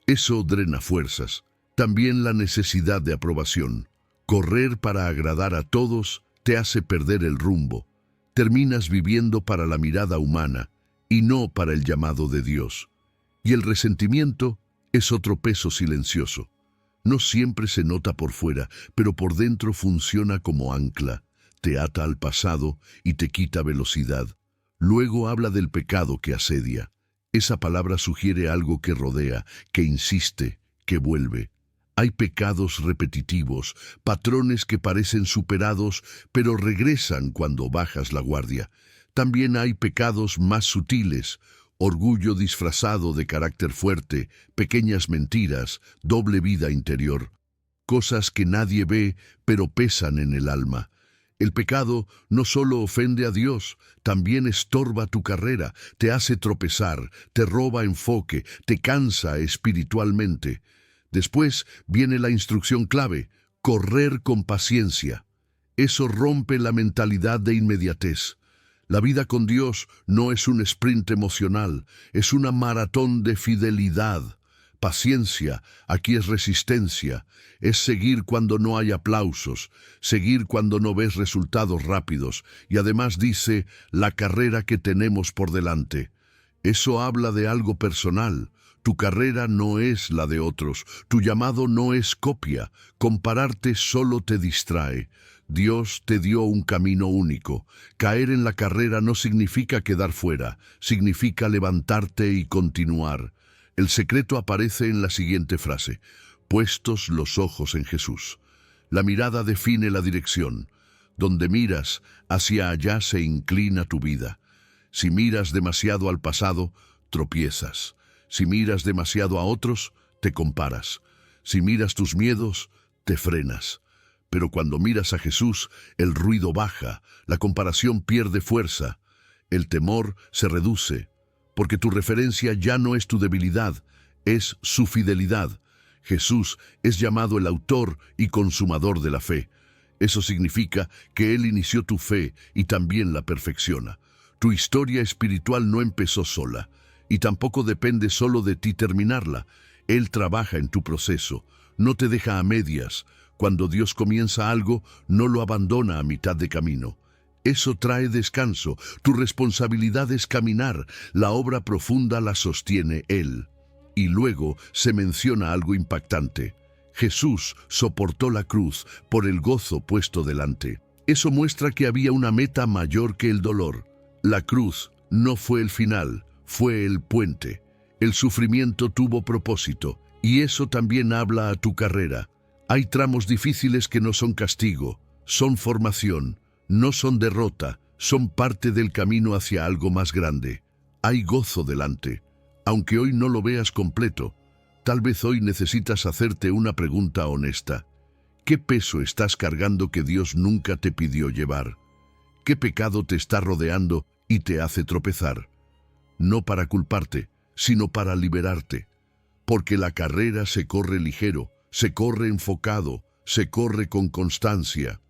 Eso drena fuerzas. También la necesidad de aprobación. Correr para agradar a todos te hace perder el rumbo. Terminas viviendo para la mirada humana y no para el llamado de Dios. Y el resentimiento es otro peso silencioso. No siempre se nota por fuera, pero por dentro funciona como ancla. Te ata al pasado y te quita velocidad. Luego habla del pecado que asedia. Esa palabra sugiere algo que rodea, que insiste, que vuelve. Hay pecados repetitivos, patrones que parecen superados, pero regresan cuando bajas la guardia. También hay pecados más sutiles, orgullo disfrazado de carácter fuerte, pequeñas mentiras, doble vida interior. Cosas que nadie ve, pero pesan en el alma. El pecado no solo ofende a Dios, también estorba tu carrera, te hace tropezar, te roba enfoque, te cansa espiritualmente. Después viene la instrucción clave: correr con paciencia. Eso rompe la mentalidad de inmediatez. La vida con Dios no es un sprint emocional, es una maratón de fidelidad. Paciencia, aquí es resistencia, es seguir cuando no hay aplausos, seguir cuando no ves resultados rápidos, y además dice la carrera que tenemos por delante. Eso habla de algo personal. Tu carrera no es la de otros, tu llamado no es copia, compararte solo te distrae. Dios te dio un camino único. Caer en la carrera no significa quedar fuera, significa levantarte y continuar. El secreto aparece en la siguiente frase: puestos los ojos en Jesús. La mirada define la dirección. Donde miras, hacia allá se inclina tu vida. Si miras demasiado al pasado, tropiezas. Si miras demasiado a otros, te comparas. Si miras tus miedos, te frenas. Pero cuando miras a Jesús, el ruido baja, la comparación pierde fuerza, el temor se reduce, porque tu referencia ya no es tu debilidad, es su fidelidad. Jesús es llamado el autor y consumador de la fe. Eso significa que Él inició tu fe y también la perfecciona. Tu historia espiritual no empezó sola, y tampoco depende solo de ti terminarla. Él trabaja en tu proceso, no te deja a medias. Cuando Dios comienza algo, no lo abandona a mitad de camino. Eso trae descanso. Tu responsabilidad es caminar. La obra profunda la sostiene Él. Y luego se menciona algo impactante. Jesús soportó la cruz por el gozo puesto delante. Eso muestra que había una meta mayor que el dolor. La cruz no fue el final, fue el puente. El sufrimiento tuvo propósito, y eso también habla a tu carrera. Hay tramos difíciles que no son castigo, son formación, no son derrota, son parte del camino hacia algo más grande. Hay gozo delante. Aunque hoy no lo veas completo, tal vez hoy necesitas hacerte una pregunta honesta. ¿Qué peso estás cargando que Dios nunca te pidió llevar? ¿Qué pecado te está rodeando y te hace tropezar? No para culparte, sino para liberarte. Porque la carrera se corre ligero, se corre enfocado, se corre con constancia.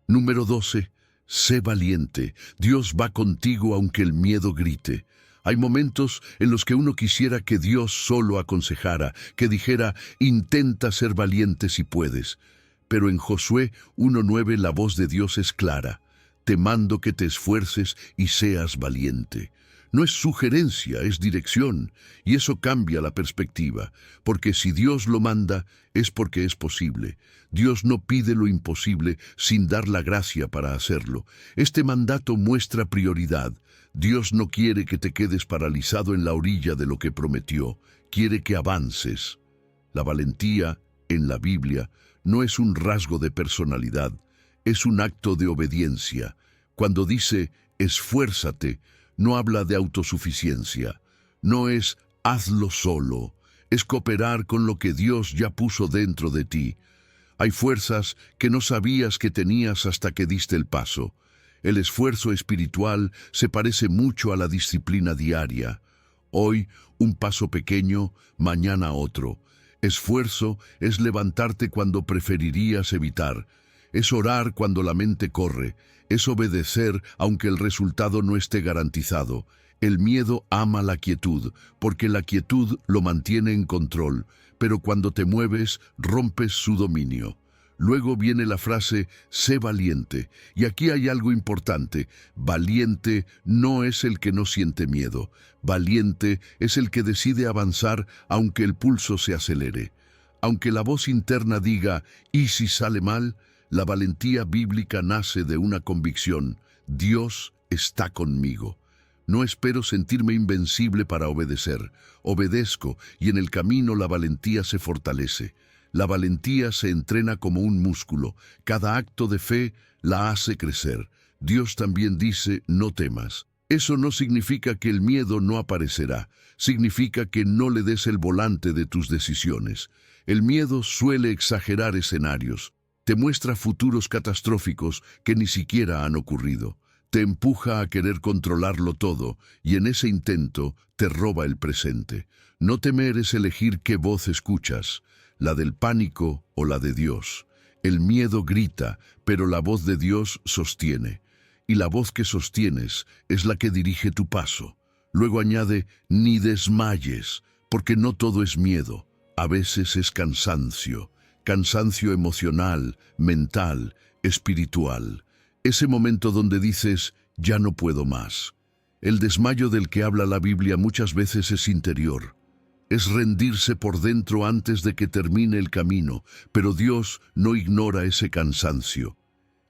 Número 12. Sé valiente. Dios va contigo aunque el miedo grite. Hay momentos en los que uno quisiera que Dios solo aconsejara, que dijera, intenta ser valiente si puedes. Pero en Josué 1:9 la voz de Dios es clara. Te mando que te esfuerces y seas valiente. No es sugerencia, es dirección, y eso cambia la perspectiva, porque si Dios lo manda, es porque es posible. Dios no pide lo imposible sin dar la gracia para hacerlo. Este mandato muestra prioridad. Dios no quiere que te quedes paralizado en la orilla de lo que prometió, quiere que avances. La valentía, en la Biblia, no es un rasgo de personalidad, es un acto de obediencia. Cuando dice, esfuérzate, no habla de autosuficiencia, no es hazlo solo, es cooperar con lo que Dios ya puso dentro de ti. Hay fuerzas que no sabías que tenías hasta que diste el paso. El esfuerzo espiritual se parece mucho a la disciplina diaria. Hoy un paso pequeño, mañana otro. Esfuerzo es levantarte cuando preferirías evitar. Es orar cuando la mente corre. Es obedecer aunque el resultado no esté garantizado. El miedo ama la quietud, porque la quietud lo mantiene en control, pero cuando te mueves, rompes su dominio. Luego viene la frase, sé valiente, y aquí hay algo importante. Valiente no es el que no siente miedo. Valiente es el que decide avanzar aunque el pulso se acelere. Aunque la voz interna diga, ¿y si sale mal? La valentía bíblica nace de una convicción: Dios está conmigo. No espero sentirme invencible para obedecer. Obedezco y en el camino la valentía se fortalece. La valentía se entrena como un músculo. Cada acto de fe la hace crecer. Dios también dice, no temas. Eso no significa que el miedo no aparecerá. Significa que no le des el volante de tus decisiones. El miedo suele exagerar escenarios. Te muestra futuros catastróficos que ni siquiera han ocurrido. Te empuja a querer controlarlo todo y en ese intento te roba el presente. No temer es elegir qué voz escuchas, la del pánico o la de Dios. El miedo grita, pero la voz de Dios sostiene. Y la voz que sostienes es la que dirige tu paso. Luego añade, ni desmayes, porque no todo es miedo. A veces es cansancio. Cansancio emocional, mental, espiritual. Ese momento donde dices, ya no puedo más. El desmayo del que habla la Biblia muchas veces es interior. Es rendirse por dentro antes de que termine el camino, pero Dios no ignora ese cansancio.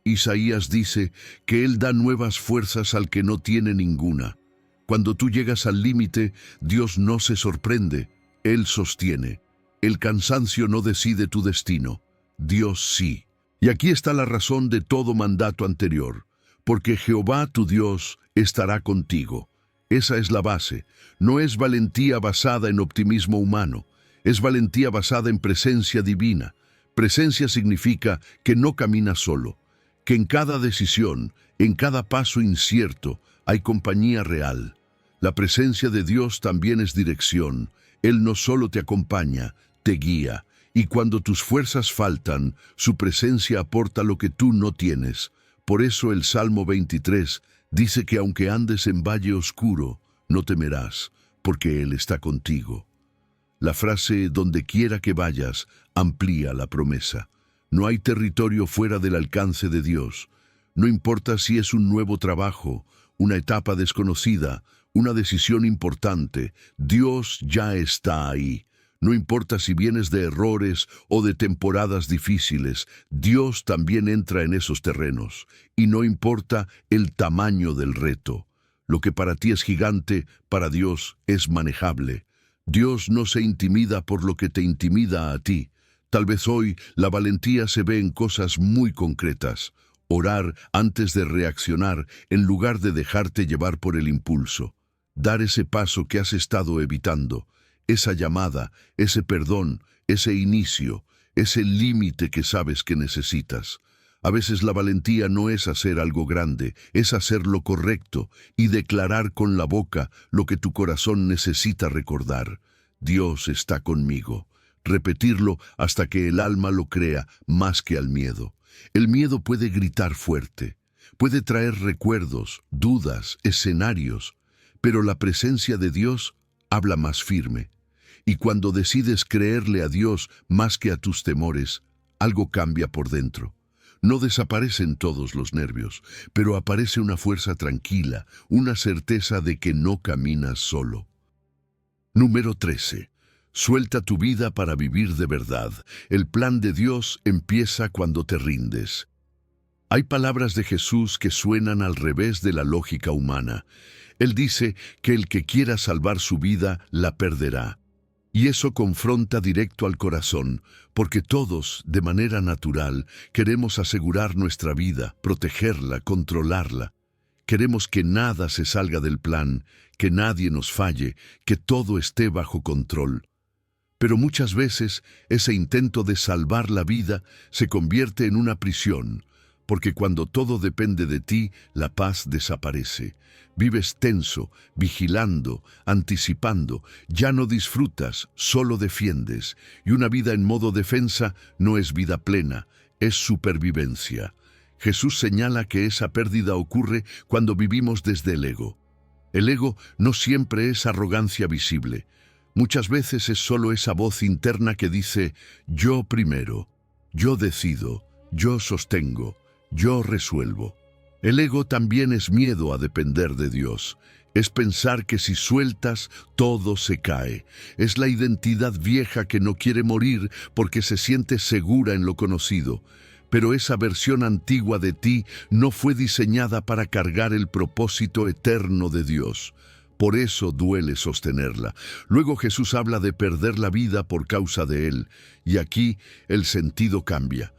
Isaías dice que Él da nuevas fuerzas al que no tiene ninguna. Cuando tú llegas al límite, Dios no se sorprende, Él sostiene. El cansancio no decide tu destino, Dios sí. Y aquí está la razón de todo mandato anterior, porque Jehová tu Dios estará contigo. Esa es la base. No es valentía basada en optimismo humano, es valentía basada en presencia divina. Presencia significa que no caminas solo, que en cada decisión, en cada paso incierto, hay compañía real. La presencia de Dios también es dirección. Él no solo te acompaña, te guía. Y cuando tus fuerzas faltan, su presencia aporta lo que tú no tienes. Por eso el Salmo 23 dice que aunque andes en valle oscuro, no temerás, porque Él está contigo. La frase donde quiera que vayas amplía la promesa. No hay territorio fuera del alcance de Dios. No importa si es un nuevo trabajo, una etapa desconocida, una decisión importante, Dios ya está ahí. No importa si vienes de errores o de temporadas difíciles, Dios también entra en esos terrenos. Y no importa el tamaño del reto. Lo que para ti es gigante, para Dios es manejable. Dios no se intimida por lo que te intimida a ti. Tal vez hoy la valentía se ve en cosas muy concretas. Orar antes de reaccionar en lugar de dejarte llevar por el impulso. Dar ese paso que has estado evitando. Esa llamada, ese perdón, ese inicio, ese límite que sabes que necesitas. A veces la valentía no es hacer algo grande, es hacer lo correcto y declarar con la boca lo que tu corazón necesita recordar. Dios está conmigo. Repetirlo hasta que el alma lo crea más que al miedo. El miedo puede gritar fuerte, puede traer recuerdos, dudas, escenarios, pero la presencia de Dios habla más firme. Y cuando decides creerle a Dios más que a tus temores, algo cambia por dentro. No desaparecen todos los nervios, pero aparece una fuerza tranquila, una certeza de que no caminas solo. Número 13. Suelta tu vida para vivir de verdad. El plan de Dios empieza cuando te rindes. Hay palabras de Jesús que suenan al revés de la lógica humana. Él dice que el que quiera salvar su vida la perderá. Y eso confronta directo al corazón, porque todos, de manera natural, queremos asegurar nuestra vida, protegerla, controlarla. Queremos que nada se salga del plan, que nadie nos falle, que todo esté bajo control. Pero muchas veces ese intento de salvar la vida se convierte en una prisión, porque cuando todo depende de ti, la paz desaparece. Vives tenso, vigilando, anticipando, ya no disfrutas, solo defiendes, y una vida en modo defensa no es vida plena, es supervivencia. Jesús señala que esa pérdida ocurre cuando vivimos desde el ego. El ego no siempre es arrogancia visible. Muchas veces es solo esa voz interna que dice, yo primero, yo decido, yo sostengo, yo resuelvo. El ego también es miedo a depender de Dios. Es pensar que si sueltas, todo se cae. Es la identidad vieja que no quiere morir porque se siente segura en lo conocido. Pero esa versión antigua de ti no fue diseñada para cargar el propósito eterno de Dios. Por eso duele sostenerla. Luego Jesús habla de perder la vida por causa de Él. Y aquí el sentido cambia.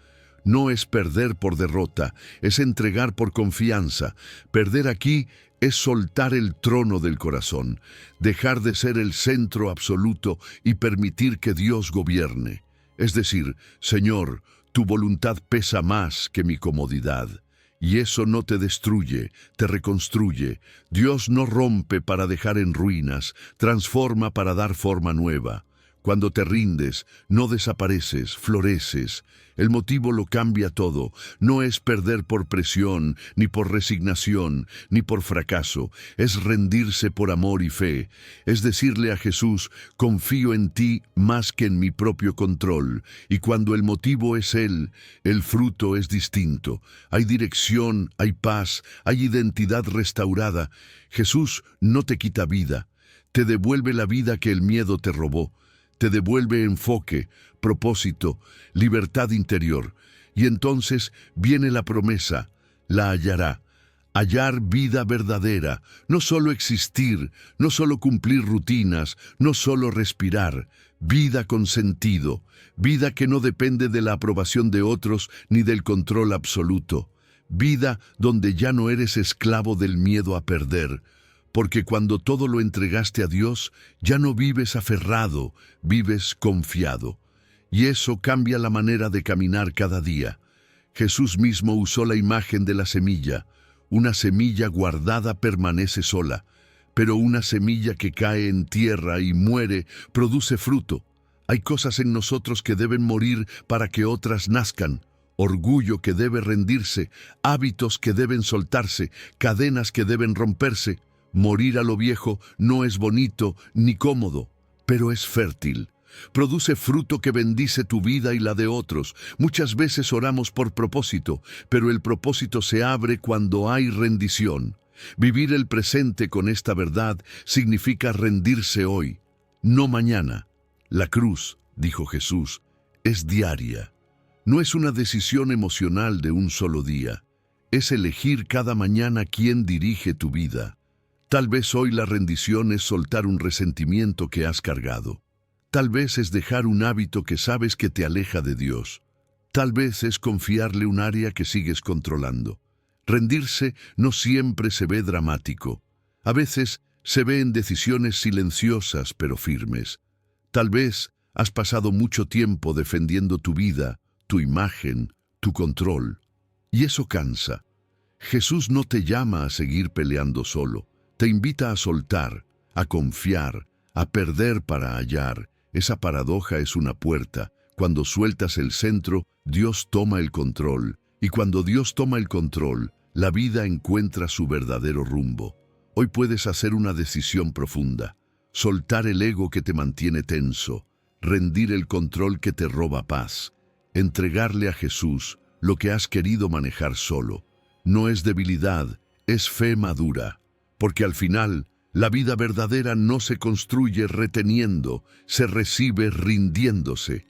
No es perder por derrota, es entregar por confianza. Perder aquí es soltar el trono del corazón, dejar de ser el centro absoluto y permitir que Dios gobierne. Es decir, Señor, tu voluntad pesa más que mi comodidad. Y eso no te destruye, te reconstruye. Dios no rompe para dejar en ruinas, transforma para dar forma nueva. Cuando te rindes, no desapareces, floreces. El motivo lo cambia todo. No es perder por presión, ni por resignación, ni por fracaso. Es rendirse por amor y fe. Es decirle a Jesús, confío en ti más que en mi propio control. Y cuando el motivo es Él, el fruto es distinto. Hay dirección, hay paz, hay identidad restaurada. Jesús no te quita vida. Te devuelve la vida que el miedo te robó. Te devuelve enfoque, propósito, libertad interior. Y entonces viene la promesa, la hallará. Hallar vida verdadera, no solo existir, no solo cumplir rutinas, no solo respirar. Vida con sentido, vida que no depende de la aprobación de otros ni del control absoluto. Vida donde ya no eres esclavo del miedo a perder. Porque cuando todo lo entregaste a Dios, ya no vives aferrado, vives confiado. Y eso cambia la manera de caminar cada día. Jesús mismo usó la imagen de la semilla. Una semilla guardada permanece sola, pero una semilla que cae en tierra y muere produce fruto. Hay cosas en nosotros que deben morir para que otras nazcan. Orgullo que debe rendirse, hábitos que deben soltarse, cadenas que deben romperse. Morir a lo viejo no es bonito ni cómodo, pero es fértil. Produce fruto que bendice tu vida y la de otros. Muchas veces oramos por propósito, pero el propósito se abre cuando hay rendición. Vivir el presente con esta verdad significa rendirse hoy, no mañana. La cruz, dijo Jesús, es diaria. No es una decisión emocional de un solo día. Es elegir cada mañana quién dirige tu vida. Tal vez hoy la rendición es soltar un resentimiento que has cargado. Tal vez es dejar un hábito que sabes que te aleja de Dios. Tal vez es confiarle un área que sigues controlando. Rendirse no siempre se ve dramático. A veces se ve en decisiones silenciosas pero firmes. Tal vez has pasado mucho tiempo defendiendo tu vida, tu imagen, tu control. Y eso cansa. Jesús no te llama a seguir peleando solo. Te invita a soltar, a confiar, a perder para hallar. Esa paradoja es una puerta. Cuando sueltas el centro, Dios toma el control. Y cuando Dios toma el control, la vida encuentra su verdadero rumbo. Hoy puedes hacer una decisión profunda. Soltar el ego que te mantiene tenso. Rendir el control que te roba paz. Entregarle a Jesús lo que has querido manejar solo. No es debilidad, es fe madura. Porque al final, la vida verdadera no se construye reteniendo, se recibe rindiéndose.